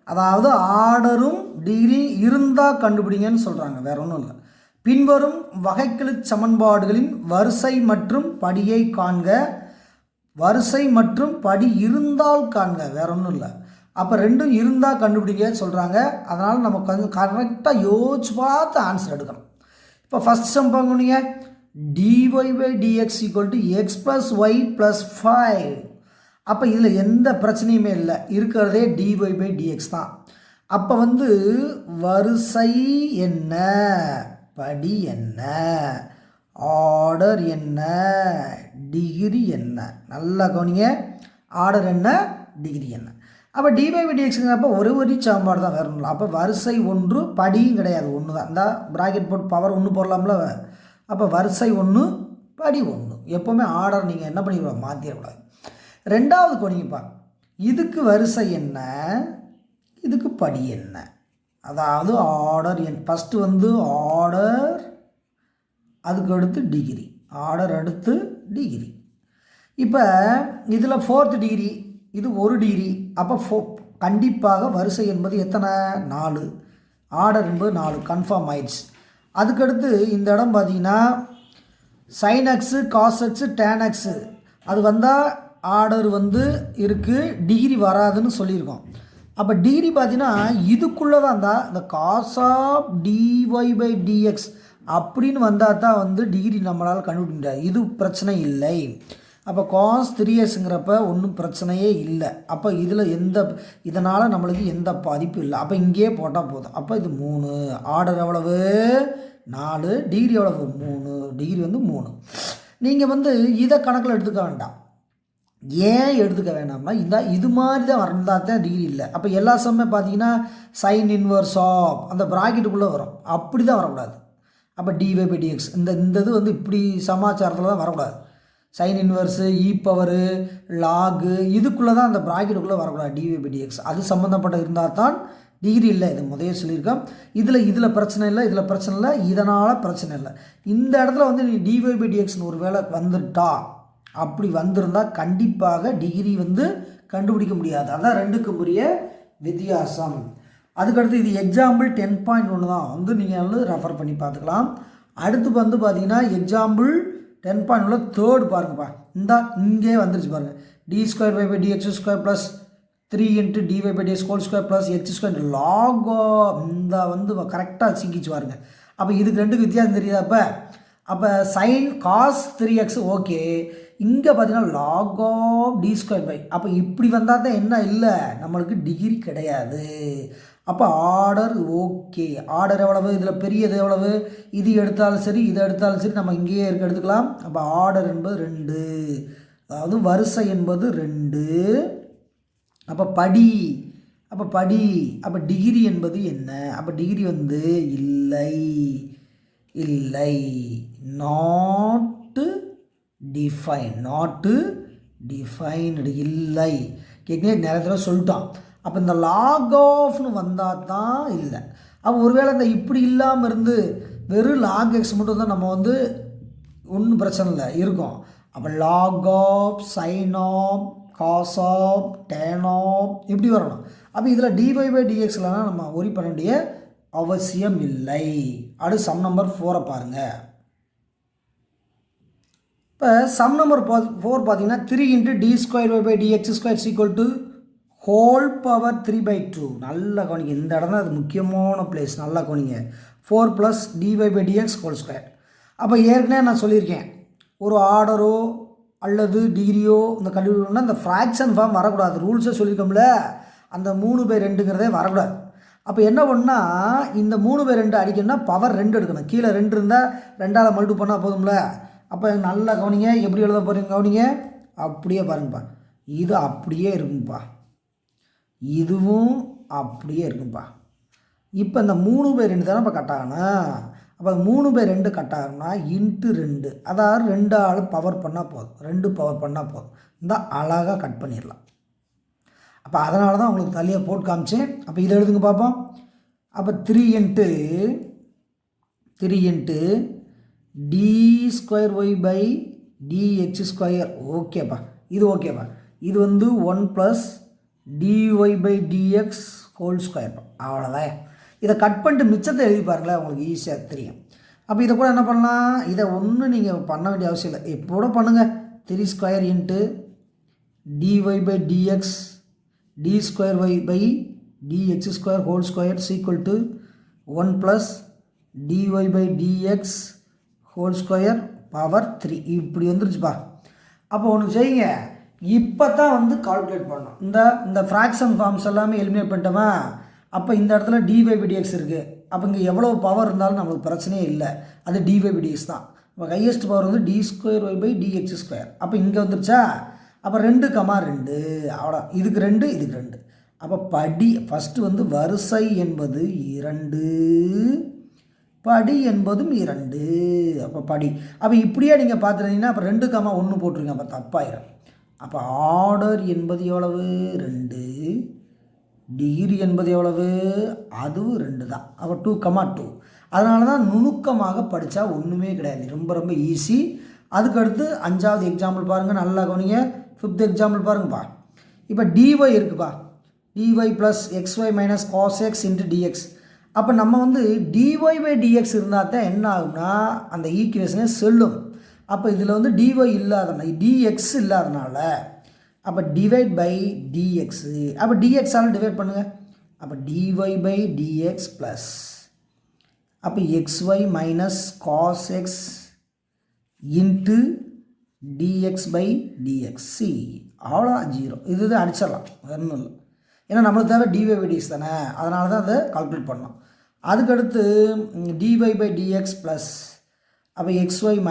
அதாவது ஆர்டரும் டிகிரி இருந்தால் கண்டுபிடிங்கன்னு சொல்கிறாங்க, வேற ஒன்றும் இல்லை. பின்வரும் வகைக்கெழு சமன்பாடுகளின் வரிசை மற்றும் படியை காண்க. வரிசை மற்றும் படி இருந்தால் காண்க, வேற ஒன்றும் இல்லை. அப்போ ரெண்டும் இருந்தால் கண்டுபிடிங்கன்னு சொல்கிறாங்க. அதனால் நம்ம கொஞ்சம் கரெக்டாக யோசிச்சு பார்த்து ஆன்சர் எடுக்கணும். இப்போ ஃபஸ்ட் சம் பண்ணுங்க, dy/dx = x + y + 5. அப்போ இதில் எந்த பிரச்சனையுமே இல்லை, இருக்கிறதே dy/dx தான். அப்போ வந்து வரிசை என்ன, படி என்ன, ஆர்டர் என்ன, டிகிரி என்ன, நல்லா கவனிங்க. ஆர்டர் என்ன, டிகிரி என்ன. அப்போ dy/dxங்கிறப்ப ஒரு சமன்பாடு தான், வேற ஒன்றும். அப்போ வரிசை 1, படியும் கிடையாது, 1 தான். இந்த ப்ராக்கெட் போட்டு பவர் 1 போடலாம்ல. அப்போ வரிசை 1, படி 1. எப்போவுமே ஆர்டர் நீங்கள் என்ன பண்ணிடுவோம், மாற்றிடக்கூடாது. ரெண்டாவது கொடிங்கப்பா, இதுக்கு வரிசை என்ன, இதுக்கு படி என்ன. அதாவது ஆர்டர் என் ஃபஸ்ட்டு வந்து ஆர்டர், அதுக்கு அடுத்து டிகிரி, ஆர்டர் அடுத்து டிகிரி. இப்போ இதில் 4th டிகிரி, இது 1 டிகிரி. அப்போ கண்டிப்பாக வரிசை என்பது எத்தனை? 4. ஆர்டர் என்பது 4 கன்ஃபார்ம் ஆயிடுச்சு. அதுக்கடுத்து இந்த இடம் பார்த்தீங்கன்னா sin x, cos x, tan x அது வந்தால் ஆர்டர் வந்து இருக்குது, டிகிரி வராதுன்னு சொல்லியிருக்கோம். அப்போ டிகிரி பார்த்தீங்கன்னா இதுக்குள்ளே தான் இருந்தால் இந்த cos of dy/dx அப்படின்னு வந்தால் தான் வந்து டிகிரி நம்மளால் கண்டுபிடிக்க முடியாது. இது பிரச்சனை இல்லை. அப்போ cos 3xங்கிறப்ப ஒன்றும் பிரச்சனையே இல்லை. அப்போ இதில் இதனால் நம்மளுக்கு எந்த பாதிப்பும் இல்லை. அப்போ இங்கேயே போட்டால் போதும். அப்போ இது 3. ஆர்டர் எவ்வளவு? 4. டிகிரி எவ்வளவு? 3. டிகிரி வந்து 3. நீங்கள் வந்து இதை கணக்கில் எடுத்துக்க வேண்டாம். ஏன் எடுத்துக்க வேண்டாம்னா இது மாதிரி தான் வந்தால் தான் டிகிரி இல்லை. அப்போ எல்லா சமயமே பார்த்தீங்கன்னா சைன் இன்வர்ஸ் ஆஃப் அந்த ப்ராக்கெட்டுக்குள்ளே வரும், அப்படி தான் வரக்கூடாது. அப்போ dy/dx இந்த இது வந்து இப்படி சமாச்சாரத்தில் தான் வரக்கூடாது. சைன் இன்வர்ஸு, பவரு, லாகு இதுக்குள்ளே தான் அந்த ப்ராக்கெட்டுக்குள்ளே வரக்கூடாது dy/dx. அது சம்மந்தப்பட்ட இருந்தால் தான் டிகிரி இல்லை. இது முதல்ல சொல்லியிருக்கோம். இதில் பிரச்சனை இல்லை, இதில் பிரச்சனை இல்லை, இதனால் பிரச்சனை இல்லை. இந்த இடத்துல வந்து நீ dy/dxன்னு ஒரு வேளை வந்துட்டா, அப்படி வந்திருந்தால் கண்டிப்பாக டிகிரி வந்து கண்டுபிடிக்க முடியாது. அதான் ரெண்டுக்கும் உரிய வித்தியாசம். அதுக்கடுத்து இது எக்ஸாம்பிள் 10.1 தான் வந்து நீங்கள் வந்து ரெஃபர் பண்ணி பார்த்துக்கலாம். அடுத்து வந்து பார்த்தீங்கன்னா எக்ஸாம்பிள் 10.1 தேர்டு பாருங்கப்பா. இங்கே வந்துருச்சு பாருங்கள். d²/dx² + 3 × dy/dx² + h² log இந்த வந்து கரெக்டாக சிக்கிச்சு பாருங்க. அப்போ இதுக்கு ரெண்டுக்கு வித்தியாசம் தெரியுதா? அப்போ sin cos 3x ஓகே, இங்கே பார்த்தீங்கன்னா log of d²/. அப்போ இப்படி வந்தால் தான் என்ன இல்லை, நம்மளுக்கு டிகிரி கிடையாது. அப்போ ஆர்டர் ஓகே. ஆர்டர் எவ்வளவு? இதில் பெரியது எவ்வளவு? இது எடுத்தாலும் சரி, இது எடுத்தாலும் சரி, நம்ம இங்கேயே எடுத்துக்கலாம். அப்போ ஆர்டர் என்பது 2, அதாவது வரிசை என்பது 2. அப்போ படி அப்போ படி. அப்போ டிகிரி என்பது என்ன? அப்போ டிகிரி வந்து இல்லை, இல்லை, நாட்டு டிஃபைன், நாட்டு டிஃபைன்டு, இல்லை. கேட்குனே நிறைய தடவை சொல்லிட்டோம். அப்போ இந்த லாக் ஆஃப்னு வந்தால் தான் இல்லை. அப்போ ஒருவேளை இந்த இப்படி இல்லாமல் இருந்து வெறும் லாக் எக்ஸ் மட்டும் தான் நம்ம வந்து ஒன்றும் பிரச்சனை இல்லை இருக்கும். அப்போ log of, sine of, cos of, tan of இப்படி வரணும். அப்போ இதில் dy/dxலாம் நம்ம ஒரி பண்ண வேண்டிய அவசியம் இல்லை. அடுத்து சம் நம்பர் 4 பாருங்கள். இப்போ சம் நம்பர் 4 பார்த்தீங்கன்னா 3 × d²y/dx² ஹோல் பவர் 3/2. நல்லா கவனிங்க, இந்த இடம் தான் அது முக்கியமான பிளேஸ், நல்லா கவனிங்க. 4 + dy/dx². அப்போ ஏற்கனவே நான் சொல்லியிருக்கேன், ஒரு ஆர்டரோ அல்லது டிகிரியோ இந்த கண்டுபிடிக்கணும்னா இந்த ஃப்ராக்ஷன் ஃபார்ம் வரக்கூடாது. ரூல்ஸே சொல்லியிருக்கோம்ல, அந்த 3/2ங்கிறதே வரக்கூடாது. அப்போ என்ன பண்ணால் இந்த 3/2 அடிக்கணும்னா பவர் 2 எடுக்கணும். கீழே 2 இருந்தால் 2ஆல் மல்டிப்ளை பண்ணால் போதும்ல. அப்போ நல்லா கவனிங்க, எப்படி எழுத போகிறீங்க கவனிங்க. அப்படியே பாருங்கப்பா, இது அப்படியே இருக்குங்கப்பா, இதுவும் அப்படியே இருக்குப்பா. இப்போ இந்த 3/2 தானே இப்போ கட் ஆகணும். அப்போ 3/2 கட் ஆகணும்னா × 2, அதாவது 2ஆல் பவர் பண்ணால் போதும், 2 பவர் பண்ணால் போதும். இந்த அழகாக கட் பண்ணிடலாம். அப்போ அதனால தான் உங்களுக்கு தள்ளியாக போட்டு காமிச்சேன். அப்போ இதை எழுதுங்க பார்ப்போம். அப்போ 3 × d²y/dx². ஓகேப்பா, இது ஓகேப்பா. இது வந்து 1 + dy/dx². அவ்வளோதான். இதை கட் பண்ணிட்டு மிச்சத்தை எழுதி பாருங்களேன், உங்களுக்கு ஈஸியாக தெரியும். அப்போ இதை கூட என்ன பண்ணலாம், இதை ஒன்றும் நீங்கள் பண்ண வேண்டிய அவசியம் இல்லை, எப்போ கூட பண்ணுங்கள். 3² × dy/dx d²y/dx² 1 + dy/dx² பவர் 3 இப்படி வந்துருச்சுப்பா. அப்போ ஒன்று செய்யுங்க, இப்போ தான் வந்து கால்குலேட் பண்ணணும். இந்த ஃப்ராக்ஷன் ஃபார்ம்ஸ் எல்லாமே எலிமினேட் பண்ணிட்டோமா. அப்போ இந்த இடத்துல dy/dx இருக்குது. அப்போ இங்கே எவ்வளோ பவர் இருந்தாலும் நம்மளுக்கு பிரச்சனையே இல்லை, அது dy/dx தான். இப்போ ஹையஸ்ட் பவர் வந்து d²y/dx². அப்போ இங்கே வந்துருச்சா. அப்போ 2, 2 அவ்வளோ, இதுக்கு 2, இதுக்கு 2. அப்போ படி ஃபஸ்ட்டு வந்து வரிசை என்பது 2, படி என்பதும் 2. அப்போ படி. அப்போ இப்படியே நீங்கள் பார்த்துருந்தீங்கன்னா அப்போ 2, 1 போட்டுருங்க, அப்போ தப்பாயிரும். அப்போ ஆர்டர் என்பது எவ்வளவு? 2. டிகிரி என்பது எவ்வளவு? அதுவும் 2 தான். அப்போ 2, 2. அதனால தான் நுணுக்கமாக படித்தா ஒன்றுமே கிடையாது, ரொம்ப ரொம்ப ஈஸி. அதுக்கடுத்து 5வது எக்ஸாம்பிள் பாருங்கள், நல்லா கவனிங்க. 5th எக்ஸாம்பிள் பாருங்கப்பா. இப்போ dy இருக்குப்பா, dy + xy - cos x × dx. அப்போ நம்ம வந்து dy/dx இருந்தால் தான் என்ன ஆகும்னா அந்த ஈக்குவேஷனே செல்லும். அப்போ இதில் வந்து dy இல்லாதனால, dx இல்லாதனால, அப்போ /dx. அப்போ dxஆல் டிவைட் பண்ணுங்கள். அப்போ dy/dx ப்ளஸ் அப்போ xy - cos x × dx/dx. அவ்வளோதான், 0. இதுதான் அடிச்சிடலாம், ஒன்றும் இல்லை. ஏன்னா நம்மளுக்கு தேவை dy/dx தானே, அதனால தான் அதை கால்குலேட் பண்ணோம். அதுக்கடுத்து dy/dx ப்ளஸ் அப்போ xy -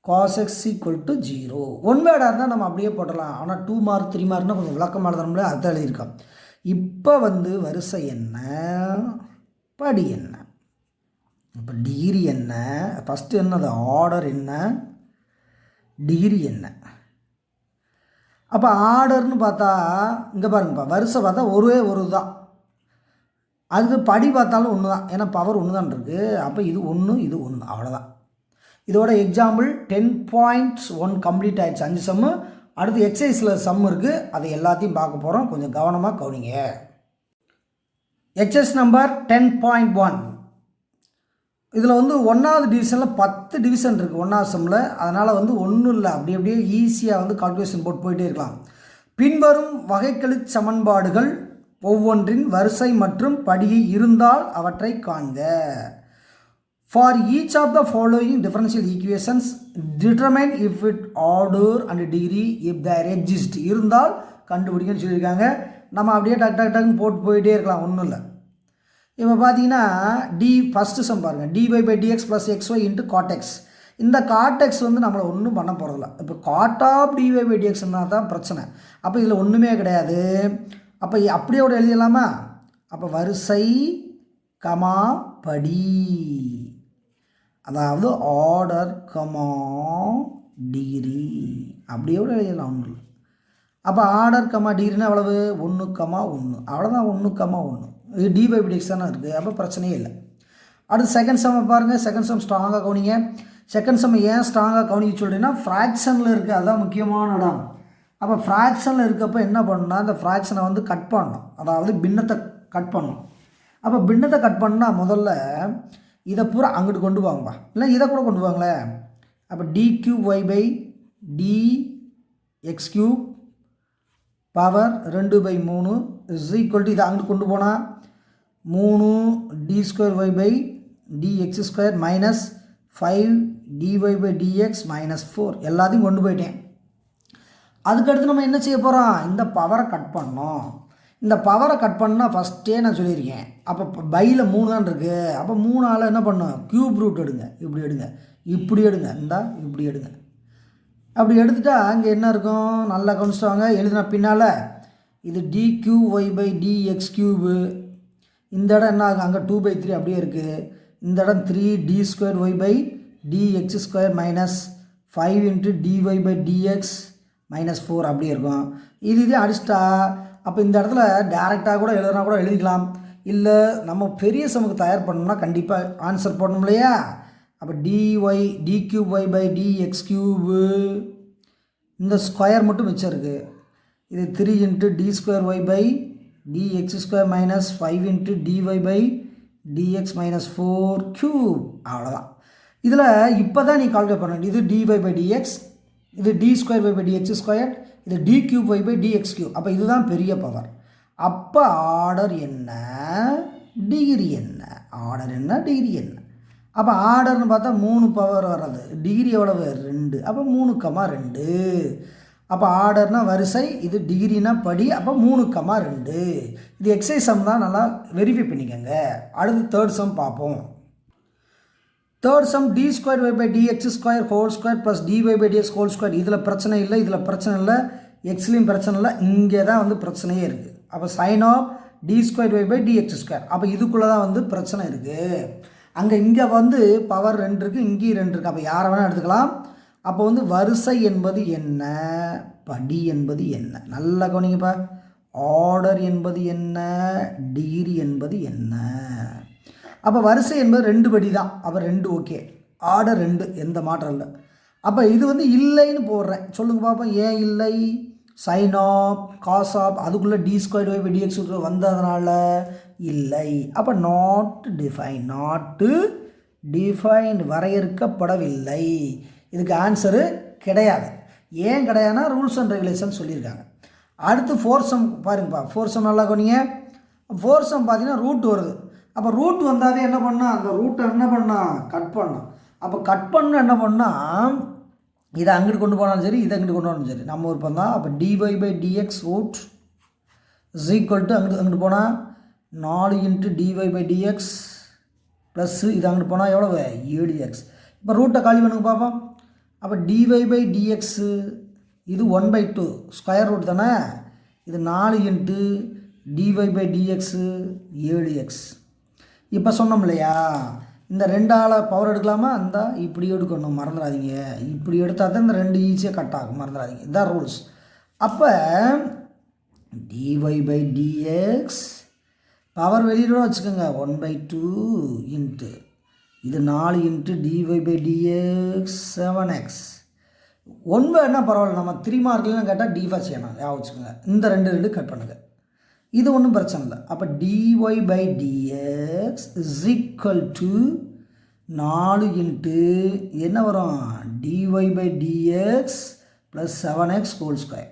cos x = 0. ஒன் வேர்டாக இருந்தால் நம்ம அப்படியே போட்டலாம். ஆனால் 2 மார்க் 3 மார்க்னால் கொஞ்சம் விளக்கமாக எழுதணும்ல, அதை எழுதியிருக்கோம். இப்போ வந்து வரிசை என்ன, படி என்ன, இப்போ டிகிரி என்ன, ஃபஸ்ட்டு என்னது ஆர்டர் என்ன, டிகிரி என்ன. அப்போ ஆர்டர்னு பார்த்தா இங்கே பாருங்கப்பா, வரிசை பார்த்தா ஒரு தான். அதுக்கு படி பார்த்தாலும் ஒன்று தான், ஏன்னா பவர் 1 தான் இருக்குது. அப்போ இது 1, இது 1, அவ்வளோதான். இதோட எக்ஸாம்பிள் 10.1 கம்ப்ளீட் ஆகிடுச்சு, 5 சம்மு. அடுத்து எக்ஸசைஸில் சம் இருக்குது, அதை எல்லாத்தையும் பார்க்க போகிறோம், கொஞ்சம் கவனமாக கவனிங்க. Exercise number 10.1. இதில் வந்து 1வது டிவிஷனில் 10 டிவிஷன் இருக்குது 1வது சம்மில். அதனால் வந்து ஒன்றும் இல்லை, அப்படியே ஈஸியாக வந்து கால்குலேஷன் போட்டு போயிட்டே இருக்கலாம். பின்வரும் வகைக்கெழு சமன்பாடுகள் ஒவ்வொன்றின் வரிசை மற்றும் படியை இருந்தால் அவற்றை காண்க. For each of the following differential equations, determine if it order and degree if there exist. இருந்தால் கண்டுபிடிங்கன்னு சொல்லியிருக்காங்க. நம்ம அப்படியே டக்குன்னு போட்டு போயிட்டே இருக்கலாம், ஒன்றும் இல்லை. இப்போ பார்த்தீங்கன்னா ஃபஸ்ட்டு சம் பாருங்கள், dy/dx + xy × cot x. இந்த cot x வந்து நம்மளை ஒன்றும் பண்ண போகிறதில்ல. இப்போ cot of dy/dx தான் பிரச்சனை. அப்போ இதில் ஒன்றுமே கிடையாது. அப்போ அப்படியே ஒரு எழுதிடலாமா? அப்போ வரிசை கமா படி, அதாவது ஆர்டர் கமா டிகிரி அப்படியே ஒரு எழுதலாம் ஒன்று. அப்போ ஆர்டர் கமா டிகிரினா எவ்வளவு? 1,1. அவ்வளோதான், 1,1. இது dy/dx தானே இருக்குது, அப்போ பிரச்சனையே இல்லை. அடுத்து செகண்ட் சம்மை பாருங்கள். செகண்ட் சம் ஸ்ட்ராங்காக கவனிங்க. செகண்ட் சம் ஏன் ஸ்ட்ராங்காக கவனிக்க சொல்கிறீங்கன்னா ஃப்ராக்ஷனில் இருக்குது, அதுதான் முக்கியமான இடம். அப்போ ஃப்ராக்ஷனில் இருக்கப்போ என்ன பண்ணணும்னா அந்த ஃப்ராக்ஷனை வந்து கட் பண்ணணும், அதாவது பின்னத்தை கட் பண்ணணும். அப்போ பின்னத்தை கட் பண்ணால் முதல்ல இதை பூரா அங்கிட்டு கொண்டு வாங்கப்பா, இல்லை இதை கூட கொண்டு வாங்களே. அப்போ d³ power 2/3 is equal to இதை அங்கிட்டு கொண்டு போனால் 3d²y/dx² மைனஸ் 5dy/dx மைனஸ் 4 எல்லாத்தையும் கொண்டு போயிட்டேன். அதுக்கடுத்து நம்ம என்ன செய்ய போகிறோம்? இந்த பவரை கட் பண்ணோம். இந்த பவரை கட் பண்ணால் ஃபஸ்ட்டே நான் சொல்லியிருக்கேன். அப்போ பையில் 3 தான் இருக்குது. அப்போ 3ஆல் என்ன பண்ணணும்? க்யூப் ரூட் எடுங்க, இப்படி எடுங்க, இப்படி எடுங்க, இப்படி எடுங்க. அப்படி எடுத்துட்டா அங்கே என்ன இருக்கும்? நல்லா கவனிச்சிட்டாங்க. எழுதின பின்னால் இது d³y/dx³. இந்த இடம் என்ன ஆகும்? அங்கே 2/3 அப்படியே இருக்குது. இந்த இடம் 3d²y/dx² மைனஸ் 5 dy/dx மைனஸ் 4 அப்படியே இருக்கும். இதே அடிச்சிட்டா அப்போ இந்த இடத்துல டேரெக்டாக கூட எழுதுனா கூட எழுதிக்கலாம். இல்லை நம்ம பெரிய சமுக்கு தயார் பண்ணோம்னா கண்டிப்பாக ஆன்சர் போடணும் இல்லையா? அப்போ d³y/dx³ இந்த ஸ்கொயர் மட்டும் மிச்சம் இருக்குது. இது 3 d²y/dx² மைனஸ் 5 dy/dx மைனஸ் 4³ அவ்வளோதான். இதில் இப்போ தான் நீ கால்குலேட் பண்ணணும். இது dy/dx, இது d²y/dx², இது d³y/dx³. அப்போ இதுதான் பெரிய பவர். அப்போ ஆர்டர் என்ன, டிகிரி என்ன? ஆர்டர் என்ன, டிகிரி என்ன? அப்போ ஆர்டர்னு பார்த்தா 3 பவர் வர்றது, டிகிரி எவ்வளவு? 2. அப்போ 3,2. அப்போ ஆர்டர்னா வரிசை, இது டிகிரினா படி, அப்போ 3,2. இது எக்ஸசைஸ் சம் தான், நல்லா வெரிஃபை பண்ணிக்கோங்க. அடுத்து தேர்ட் சம் பார்ப்போம். Third sum d²y/dx² whole square plus dy/dx whole square. இதில் பிரச்சனை இல்லை, இதில் பிரச்சனை இல்லை, எக்ஸ்லேயும் பிரச்சனை இல்லை, இங்கே தான் வந்து பிரச்சனையே இருக்குது. அப்போ சைன் ஆஃப் d²y/dx². அப்போ இதுக்குள்ளே தான் வந்து பிரச்சனை இருக்குது. இங்கே வந்து பவர் 2 இருக்குது, இங்கேயும் 2 இருக்குது. அப்போ யாரை வேணால் எடுத்துக்கலாம். அப்போ வந்து வரிசை என்பது என்ன, படி என்பது என்ன? நல்லா கவனிங்கப்பா. ஆர்டர் என்பது என்ன, டிகிரி என்பது என்ன? அப்போ வரிசை என்பது 2 படி தான். அப்போ 2 ஓகே, ஆர்டர் 2 எந்த மாற்றம் இல்லை. அப்போ இது வந்து இல்லைன்னு போடுறேன். சொல்லுங்கள் பார்ப்போம், ஏன் இல்லை? சைன் ஆஃப் காஸ் ஆஃப் அதுக்குள்ளே d²y/dx வந்ததுனால இல்லை. அப்போ நாட் டிஃபைன்டு வரையறுக்கப்படவில்லை. இதுக்கு ஆன்சரு கிடையாது. ஏன் கிடையாதுன்னா ரூல்ஸ் அண்ட் ரெகுலேஷன் சொல்லியிருக்காங்க. அடுத்து ஃபோர்த் சம் பாருங்கப்பா. ஃபோர்த் சம் நல்லா கவனிங்க. ஃபோர்த் சம் பார்த்தீங்கன்னா ரூட் வருது. அப்போ ரூட் வந்தாவே என்ன பண்ணால் அந்த ரூட்டை என்ன பண்ணால் கட் பண்ணோம். அப்போ கட் பண்ண என்ன பண்ணால் இதை அங்கிட்டு கொண்டு போனாலும் சரி, இதை அங்கிட்டு கொண்டு போனாலும் சரி நம்ம விருப்பம் தான். அப்போ dy/dx root is equal to அங்கிட்டு போனால் 4 dy/dx ப்ளஸ் இது அங்கிட்டு போனால் எவ்வளவு? 7x. இப்போ ரூட்டை காலி பண்ணுங்க பார்ப்போம். அப்போ dy/dx இது 1/2 ஸ்கொயர் ரூட் தானே. இது 4 dy/dx 7x. இப்போ சொன்னோம் இல்லையா, இந்த 2ஆல் பவர் எடுக்கலாமா? அந்த இப்படி எடுக்கணும், மறந்துடாதீங்க. இப்படி எடுத்தால் தான் இந்த 2 ஈஸியாக கட் ஆகும், மறந்துடாதீங்க. இதுதான் ரூல்ஸ். அப்போ dy/dx பவர் வெளியிட வச்சுக்கோங்க 1/2 இன்ட்டு இது 4 dy/dx 7x. 1 என்ன பரவாயில்ல, நம்ம 3 மார்க்லாம் கேட்டால் டிஃபா செய்யணும், வச்சுக்கோங்க. இந்த 2 கட் பண்ணுங்கள், இது ஒன்றும் பிரச்சனை இல்லை. அப்போ dy/dx இஸ் ஈக்குவல் டு 4 என்ன வரும்? dy/dx plus 7x whole square.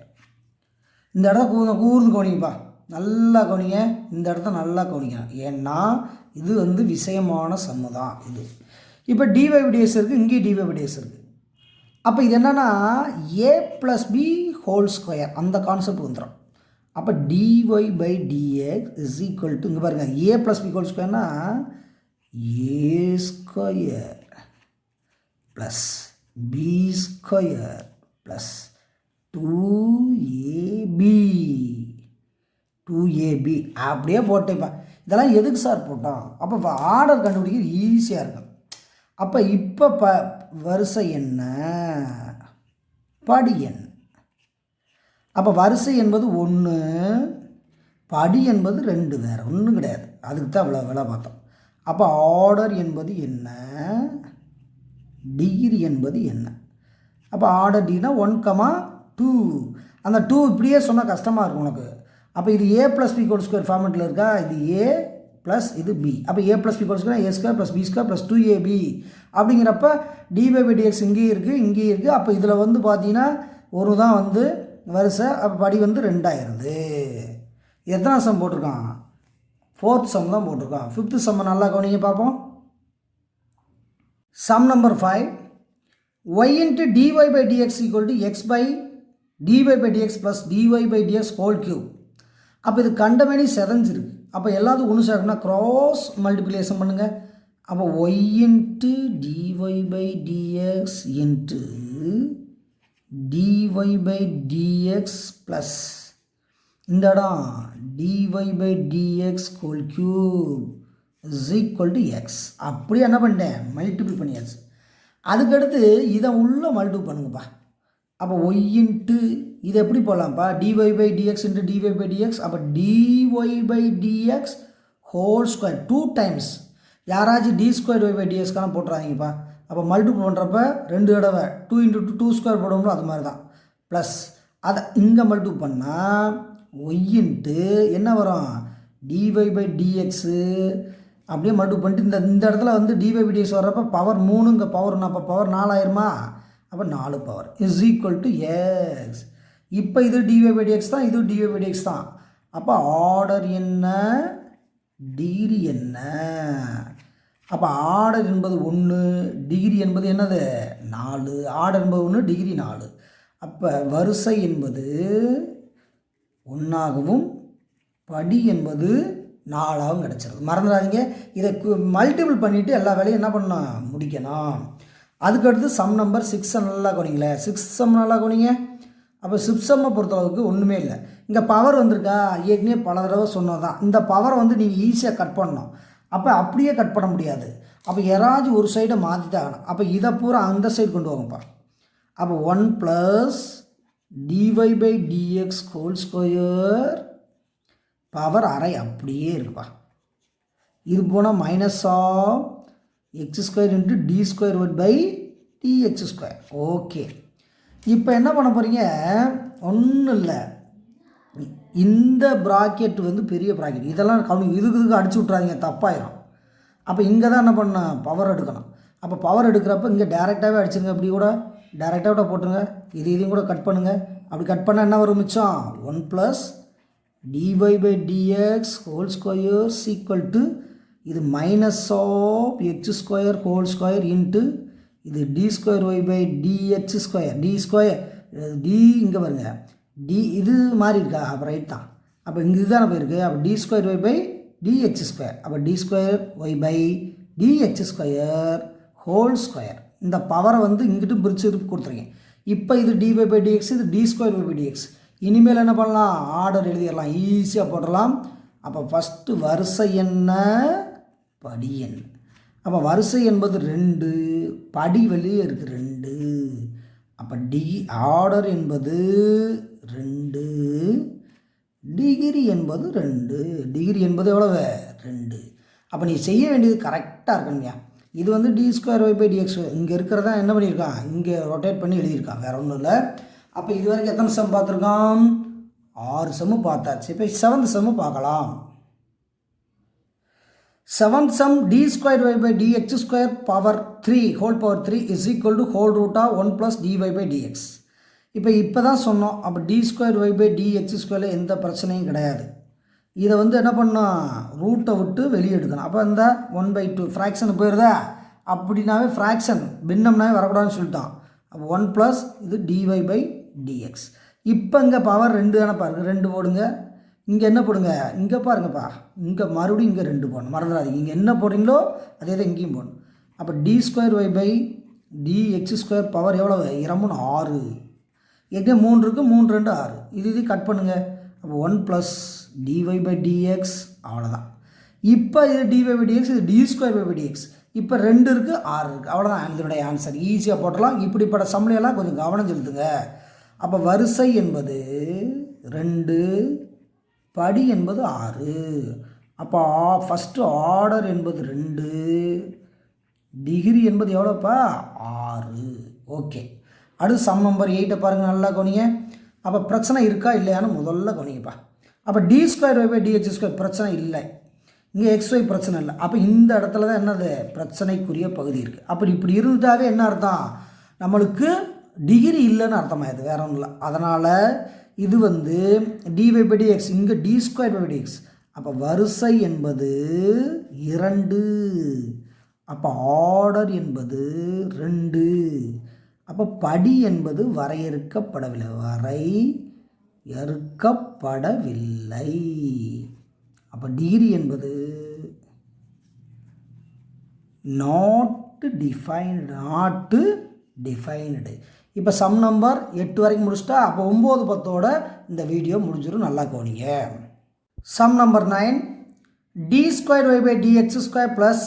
இந்த இடத்த கூர்ந்து கவனிங்கப்பா, நல்லா கவனிங்க. இந்த இடத்த நல்லா கவனிக்கணும், ஏன்னா இது வந்து விஷயமான சம்மு தான் இது. இப்போ dy/dx இருக்குது, இங்கே dy/dx இருக்குது. அப்போ இது என்னென்னா a + b ஹோல் ஸ்கொயர், அந்த கான்செப்ட் வந்துடும். அப்போ dy/dx இஸ் ஈக்குவல் டு, இங்கே பாருங்கள், a + b ஹோல் ஸ்கொயர்னா a² plus b² plus 2ab 2ab அப்படியே போட்டேப்பா. இதெல்லாம் எதுக்கு சார் போட்டோம்? அப்போ ஆர்டர் கண்டுபிடிக்கிறது ஈஸியாக இருக்கும். அப்போ இப்போ வரிசை என்ன, படி என்ன. அப்போ வரிசை என்பது 1, படி என்பது 2, வேறு ஒன்றும் கிடையாது. அதுக்கு தான் இவ்வளோ வேலை பார்த்தோம். அப்போ ஆர்டர் என்பது என்ன, டிகிரி என்பது என்ன. அப்போ ஆர்டர் டினா 1,2. அந்த 2 இப்படியே சொன்னால் கஷ்டமாக இருக்கும் உனக்கு. அப்போ இது a + b ² ஃபார்மெட்டில் இருக்கா, இது a ப்ளஸ் இது b. அப்போ a + b ² a² + b² + 2ab அப்படிங்கிறப்ப dy/dx இங்கேயும் இருக்குது. அப்போ இதில் வந்து பார்த்தீங்கன்னா ஒரு தான் வந்து வரிசை. அப்போ படி வந்து 2 ஆயிடுது. எத்தனை சம் போட்டிருக்கான்? 4th சம் தான் போட்டிருக்கான். 5th சம் நல்லா கவனிங்க பார்ப்போம். Sum number 5, y × dy/dx = x by dy/dx plus dy/dx whole cube. அப்போ இது கண்டமேனி செதஞ்சிருக்கு. அப்போ எல்லாத்துக்கும் ஒன்று சேர்க்கணும்னா க்ராஸ் மல்டிப்ளிகேஷன் பண்ணுங்கள். அப்போ y × dy/dx dy/dx plus இந்த இடம் dy/dx whole cube = x. அப்படியே என்ன பண்ணிட்டேன், மல்டிபிள் பண்ணியாச்சு. அதுக்கடுத்து இதை உள்ளே மல்டிபிள் பண்ணுங்கப்பா. அப்போ y இது எப்படி போடலாம்ப்பா, dy/dx × dy/dx. அப்போ dy/dx ஹோல் ஸ்கொயர் 2 டைம்ஸ். யாராச்சும் d²y/dxக்கான போட்டுறாதீங்கப்பா. அப்போ மல்டிபிள் பண்ணுறப்ப 2 தடவை 2 × 2² போடுவோம்ல, அது மாதிரி தான். ப்ளஸ் அதை இங்கே மல்டிபிள் பண்ணால் y என்ன வரும், dy/dx அப்படியே மல்டிபிள் பண்ணிட்டு இந்த இடத்துல வந்து dy/dx வர்றப்போ பவர் 3, இங்கே பவர் 4, அப்போ பவர் 4 ஆயிருமா. அப்போ 4 பவர் = x. இப்போ இது dy/dx தான், இது dy/dx தான். அப்போ ஆர்டர் என்ன, டிகிரி என்ன. அப்போ ஆர்டர் என்பது 1, டிகிரி என்பது என்னது 4. ஆர்டர் என்பது 1, டிகிரி 4. அப்போ வரிசை என்பது 1ஆகவும் படி என்பது 4ஆகவும் கிடச்சிருது. மறந்துடாதீங்க. இதை மல்டிபிள் பண்ணிவிட்டு எல்லா வேலையும் என்ன பண்ணணும், முடிக்கணும். அதுக்கடுத்து சம் நம்பர் 6 நல்லா கவனிங்களேன். 6th சம் நல்லா கவனிங்க. அப்போ 6th சம்மை பொறுத்தளவுக்கு ஒன்றுமே இல்லை. இங்கே பவர் வந்திருக்கா, ஏற்கனவே பல தடவை சொன்னது தான். இந்த பவரை வந்து நீங்கள் ஈஸியாக கட் பண்ணணும். அப்போ அப்படியே கட் பண்ண முடியாது. அப்போ யாராச்சும் ஒரு சைடை மாற்றி தான் ஆகணும். அப்போ இதை பூரா அந்த சைடு கொண்டு வாங்கப்பா. அப்போ 1 + dy/dx ஹோல் ஸ்கொயர் பவர் அரை அப்படியே இருக்குப்பா. இது போனால் -(x² × d²/dx²). ஓகே, இப்போ என்ன பண்ண போகிறீங்க, ஒன்றும் இல்லை, இந்த ப்ராக்கெட் வந்து பெரிய ப்ராக்கெட், இதெல்லாம் இதுக்கு அடிச்சு விட்றாதீங்க, தப்பாயிரும். அப்போ இங்கே தான் என்ன பண்ணணும், பவர் எடுக்கணும். அப்போ பவர் எடுக்கிறப்ப இங்கே டேரெக்டாகவே அடிச்சுருங்க. அப்படி கூட டேரெக்டாக கூட போட்டுருங்க. இதையும் கூட கட் பண்ணுங்கள். அப்படி கட் பண்ணால் என்ன வரும் மிச்சம், 1 + dy/dx ஹோல் ஸ்கொயர் = இது -(x² ஹோல் ஸ்கொயர் இன்ட்டு இது d²y/dx². d இங்கே வருங்க, d இது மாதிரி இருக்கா, அப்போ ரைட் தான். அப்போ இங்கே இதுதானே போயிருக்கு. அப்போ d²y/dx². அப்போ d²y/dx² ஹோல் ஸ்கொயர். இந்த பவரை வந்து இங்கிட்டும் பிரித்து கொடுத்துருங்க. இப்போ இது dy/dx, இது d²y/dx. இனிமேல் என்ன பண்ணலாம், ஆர்டர் எழுதிடலாம், ஈஸியாக போடலாம். அப்போ ஃபஸ்ட்டு வரிசை என்ன, படி என்ன. அப்போ வரிசை என்பது 2, படி வெளியே இருக்குது 2. அப்போ ஆர்டர் என்பது 2, டிகிரி என்பது 2. டிகிரி என்பது எவ்வளவு, 2. அப்போ நீ செய்ய வேண்டியது கரெக்டாக இருக்கணுங்க. இது வந்து d²y/dx இங்கே இருக்கிறதா என்ன பண்ணியிருக்கான், இங்கே ரொட்டேட் பண்ணி எழுதியிருக்கான், வேறு ஒன்றும் இல்லை. அப்போ இது வரைக்கும் எத்தனை சம் பார்த்துருக்கான், 6 சம்மு பார்த்தாச்சு. இப்போ 7th சம்மு பார்க்கலாம். 7th sum d²y/dx² power 3 whole power 3 = whole root of 1 + dy/dx. இப்போ தான் சொன்னோம். அப்போ d²y/dx² எந்த பிரச்சனையும் கிடையாது. இதை வந்து என்ன பண்ணோம், ரூட்டை விட்டு வெளியே எடுக்கணும். அப்போ இந்த 1/2 ஃப்ராக்ஷன் போயிடுதா, அப்படின்னாவே ஃப்ராக்ஷன் பின்னம்னாவே வரக்கூடாதுன்னு சொல்லிட்டோம். அப்போ 1 + இது dy/dx. இப்போ இங்கே பவர் 2 தானே பாருங்க, 2 போடுங்க. இங்கே என்ன போடுங்க, இங்கே பாருங்கப்பா, இங்கே மறுபடியும் இங்கே 2 போடணும், மறந்துடாதீங்க. இங்கே என்ன போடுறீங்களோ அதே தான் இங்கேயும் போடணும். அப்போ d²y/dx² பவர் எவ்வளோ, 2 6. எங்கே 3 இருக்குது, 3 2 6. இது கட் பண்ணுங்கள். அப்போ 1 + dy by dx அவ்வளோதான். இப்போ இது dy by dx, இது d ஸ்கொயர் by dx. இப்போ 2 இருக்குது 6 இருக்குது, அவ்வளோதான் இதனுடைய ஆன்சர். ஈஸியாக போட்டலாம். இப்படிப்பட்ட சம்லையெல்லாம் கொஞ்சம் கவனம் செலுத்துங்க. அப்போ வரிசை என்பது 2, படி என்பது 6. அப்போ ஃபஸ்ட்டு ஆர்டர் என்பது 2, டிகிரி என்பது எவ்வளோப்பா 6. ஓகே, அடுத்து சம் நம்பர் 8 பாருங்கள், நல்லா கவனிங்க. அப்போ பிரச்சனை இருக்கா இல்லையான்னு முதல்ல கவனிங்கப்பா. அப்போ d square by d x square பிரச்சனை இல்லை, இங்கே XY பிரச்சனை இல்லை. அப்போ இந்த இடத்துல தான் என்னது பிரச்சனைக்குரிய பகுதி இருக்குது. அப்படி இப்படி இருந்துட்டாவே என்ன அர்த்தம், நம்மளுக்கு டிகிரி இல்லைன்னு அர்த்தமாயிடுது, வேற ஒன்றும் இல்லை. அதனால் இது வந்து dy by dx, இங்கே டி ஸ்கொயர் பை டிஎக்ஸ். அப்போ வரிசை என்பது 2, அப்போ ஆர்டர் என்பது 2, அப்போ படி என்பது வரையறுக்கப்படவில்லை. அப்போ டிகிரி என்பது நாட் டிஃபைன்டு. இப்போ சம் நம்பர் 8 வரைக்கும் முடிச்சிட்டா, அப்போ 9, 10ஓட இந்த வீடியோ முடிஞ்சிடும். நல்லா கவனிங்க. Sum number 9, d square y by d x square plus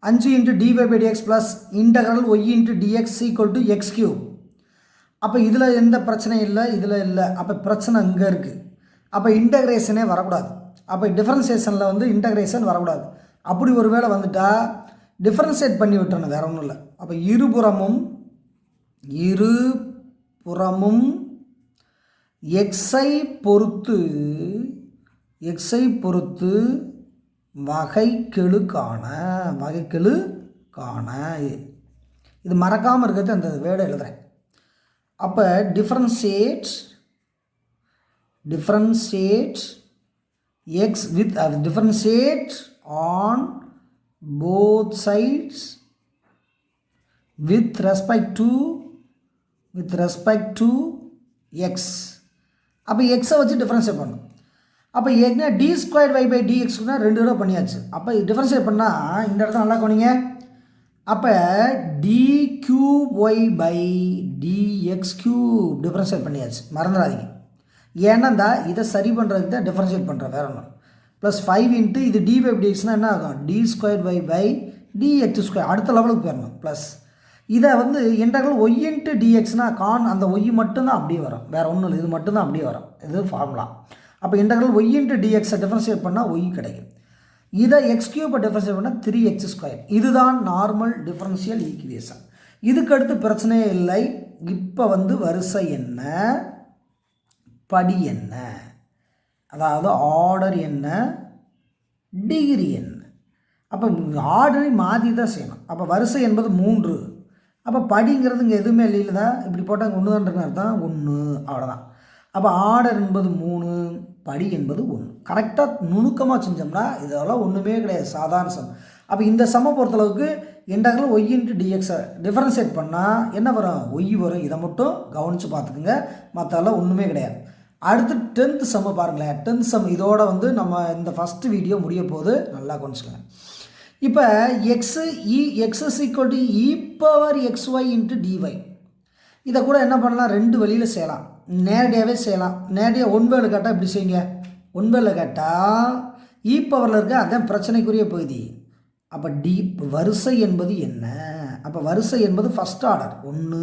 5 into dy by dx plus integral y into dx equal to x cube. அப்போ இதில் எந்த பிரச்சனையும் இல்லை, இதில் இல்லை. அப்போ பிரச்சனை இங்கே இருக்குது. அப்போ இன்டகிரேஷனே வரக்கூடாது. அப்போ டிஃப்ரென்சியேஷனில் வந்து இன்டகிரேஷன் வரக்கூடாது. அப்படி ஒரு வேளை வந்துட்டால் டிஃப்ரென்ஷியேட் பண்ணி விட்டுறணும், வேறு ஒன்றும் இல்லை. அப்போ இருபுறமும் எக்ஸை பொறுத்து வகைக்கெழு காண. இது மறக்காமல் இருக்கிறது அந்த வேர்டை எழுதுகிறேன். அப்போ differentiate x with differentiate on both sides with respect to x. அப்போ எக்ஸை வச்சு டிஃப்ரென்ஷியேட் பண்ணணும். அப்போ என்ன டி ஸ்கொயர் ஒய் பை டிஎக்ஸ்னா 2 தடவை பண்ணியாச்சு. அப்போ டிஃப்ரென்ஷியேட் பண்ணால் இந்த இடத்துல நல்லா கவனிங்க. அப்போ d cube y by d x cube differentiate பண்ணியாச்சு, மறந்துடாதீங்க. ஏன்னா இதை சரி பண்ணுறதுக்கு தான் டிஃப்ரென்ஷியேட் பண்ணுறேன், வேறு ஒன்றும். ப்ளஸ் 5 இன்ட்டு இது டி பை டிஎக்ஸ்னால் என்ன ஆகும், d square y by d x square அடுத்த லெவலுக்கு போயிடணும். ப்ளஸ் இதை வந்து இன்டகரல் ஒய் இன்ட்டு டிஎக்ஸ்னால் அந்த ஒய் மட்டும்தான் அப்படியே வரும், வேறு ஒன்றும் இல்லை. இது மட்டும்தான் அப்படியே வரும், இது ஃபார்முலா. அப்போ இன்டகரல் ஒய் இன்ட்டு டிஎக்ஸை டிஃப்ரென்ஷியேட் பண்ணால் ஒய் கிடைக்கும். இதை எக்ஸ் கியூப்பை டிஃப்ரென்ஷியேட் பண்ணால் 3x ஸ்கொயர். இதுதான் நார்மல் டிஃப்ரென்ஷியல் ஈக்குவேஷன். இதுக்கு அடுத்து பிரச்சனையே இல்லை. இப்போ வந்து வரிசை என்ன, படி என்ன, அதாவது ஆர்டர் என்ன, டிகிரி என்ன. அப்போ ஆர்டரை மாற்றி தான் செய்யணும். அப்போ வரிசை என்பது 3, அப்போ படிங்கிறது இங்கே எதுவுமே இல்லை தான். இப்படி போட்டால் 1 தான் அர்த்தம், 1 அவ்வளோதான். அப்போ ஆர்டர் என்பது 3, படி என்பது 1. கரெக்டாக நுணுக்கமாக செஞ்சோம்னா இதெல்லாம் ஒன்றுமே கிடையாது, சாதாரண சம். அப்போ இந்த சம்மை பொறுத்தளவுக்கு இன்டகரல் ஒய் இன்ட்டு டிஎக்ஸை டிஃப்ரென்ஷியேட் பண்ணால் என்ன வரும், ஒய் வரும். இதை மட்டும் கவனித்து பார்த்துக்குங்க, மற்றெல்லாம் ஒன்றுமே கிடையாது. அடுத்து 10th சம்மை பாருங்களேன். 10th சம் இதோட வந்து நம்ம இந்த ஃபஸ்ட்டு வீடியோ முடிய போது நல்லா கவனிச்சுக்கோங்க. இப்போ x is equal to e power x y into d y. இதை கூட என்ன பண்ணலாம், 2 வழியில் செய்யலாம். நேரடியாகவே செய்யலாம். நேரடியாக 1 வேல கேட்டால் இப்படி செய்யுங்க. 1 வேல கேட்டால் இ பவரில் இருக்க அதான் பிரச்சனைக்குரிய பகுதி. அப்போ வரிசை என்பது என்ன, அப்போ வரிசை என்பது ஃபஸ்ட் ஆர்டர் 1,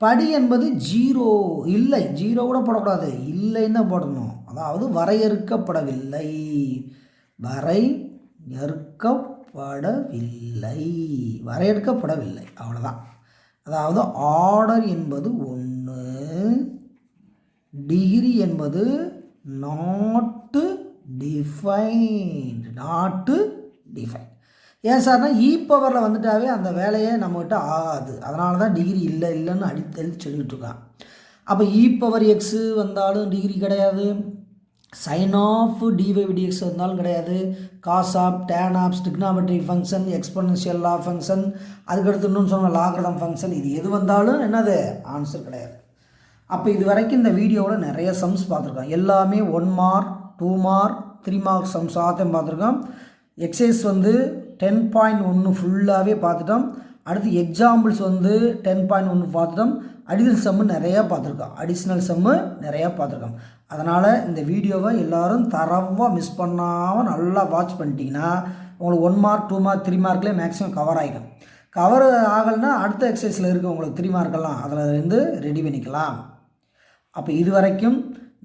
படி என்பது 0 இல்லை, 0 கூட போடக்கூடாது, இல்லைன்னு போடணும். அதாவது வரையறுக்கப்படவில்லை, வரையறுக்கப்படவில்லை அவ்வளோதான். அதாவது ஆர்டர் என்பது 1, டிகிரி என்பது நாட்டு டிஃபைன்டு. ஏன் சார்னா இ பவரில் வந்துட்டாவே அந்த வேலையை நம்மகிட்ட ஆகாது. அதனால தான் டிகிரி இல்லைன்னு அடித்தெழுதி சொல்லிகிட்டு இருக்கான். அப்போ இ பவர் எக்ஸு வந்தாலும் டிகிரி கிடையாது, சைன் ஆஃப் டிவை டிஎக்ஸ் வந்தாலும் கிடையாது, cos of, tan of, trigonometric function, exponential லா ஃபங்க்ஷன், அதுக்கடுத்து இன்னொன்று சொன்ன லாகரதம் ஃபங்க்ஷன், இது எது வந்தாலும் என்னது ஆன்சர் கிடையாது. அப்போ இது வரைக்கும் இந்த வீடியோவில் நிறைய சம்ஸ் பார்த்துருக்கோம். எல்லாமே 1 மார்க் 2 மார்க் 3 மார்க் சம்ஸ் ஆத்தையும் பார்த்துருக்கோம். எக்ஸசைஸ் வந்து 10.1 ஃபுல்லாகவே பார்த்துட்டோம். அடுத்து எக்ஸாம்பிள்ஸ் வந்து 10.1 பார்த்துட்டோம். அடிஷனல் சம்மு நிறையா பார்த்துருக்கோம். அதனால் இந்த வீடியோவை எல்லோரும் தரவாக மிஸ் பண்ணாமல் நல்லா வாட்ச் பண்ணிட்டீங்கன்னா உங்களுக்கு 1 மார்க் 2 மார்க் 3 மார்க்லேயே மேக்ஸிமம் கவர் ஆகிடும். கவர் ஆகலைன்னா அடுத்த எக்ஸசைஸில் இருக்குது உங்களுக்கு 3 மார்க்கெல்லாம் அதில் இருந்து ரெடி பண்ணிக்கலாம். அப்போ இது வரைக்கும்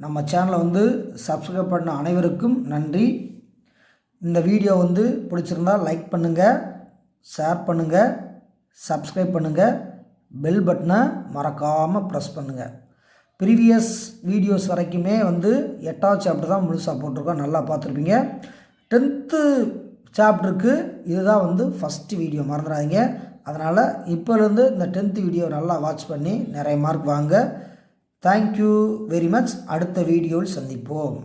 நம்ம சேனலை வந்து சப்ஸ்கிரைப் பண்ண அனைவருக்கும் நன்றி. இந்த வீடியோ வந்து பிடிச்சிருந்தால் லைக் பண்ணுங்கள், ஷேர் பண்ணுங்கள், சப்ஸ்கிரைப் பண்ணுங்கள், பெல் பட்டனை மறக்காமல் ப்ரெஸ் பண்ணுங்கள். ப்ரீவியஸ் வீடியோஸ் வரைக்குமே வந்து 8வது சாப்டர் தான் முழுசாக போட்டிருக்கோம், நல்லா பார்த்துருப்பீங்க. 10th சாப்டருக்கு இதுதான் வந்து ஃபஸ்ட்டு வீடியோ, மறந்துடாதீங்க. அதனால் இப்போலேருந்து இந்த 10th வீடியோ நல்லா வாட்ச் பண்ணி நிறைய மார்க் வாங்க. Thank you very much. அடுத்த வீடியோவில் சந்திப்போம்.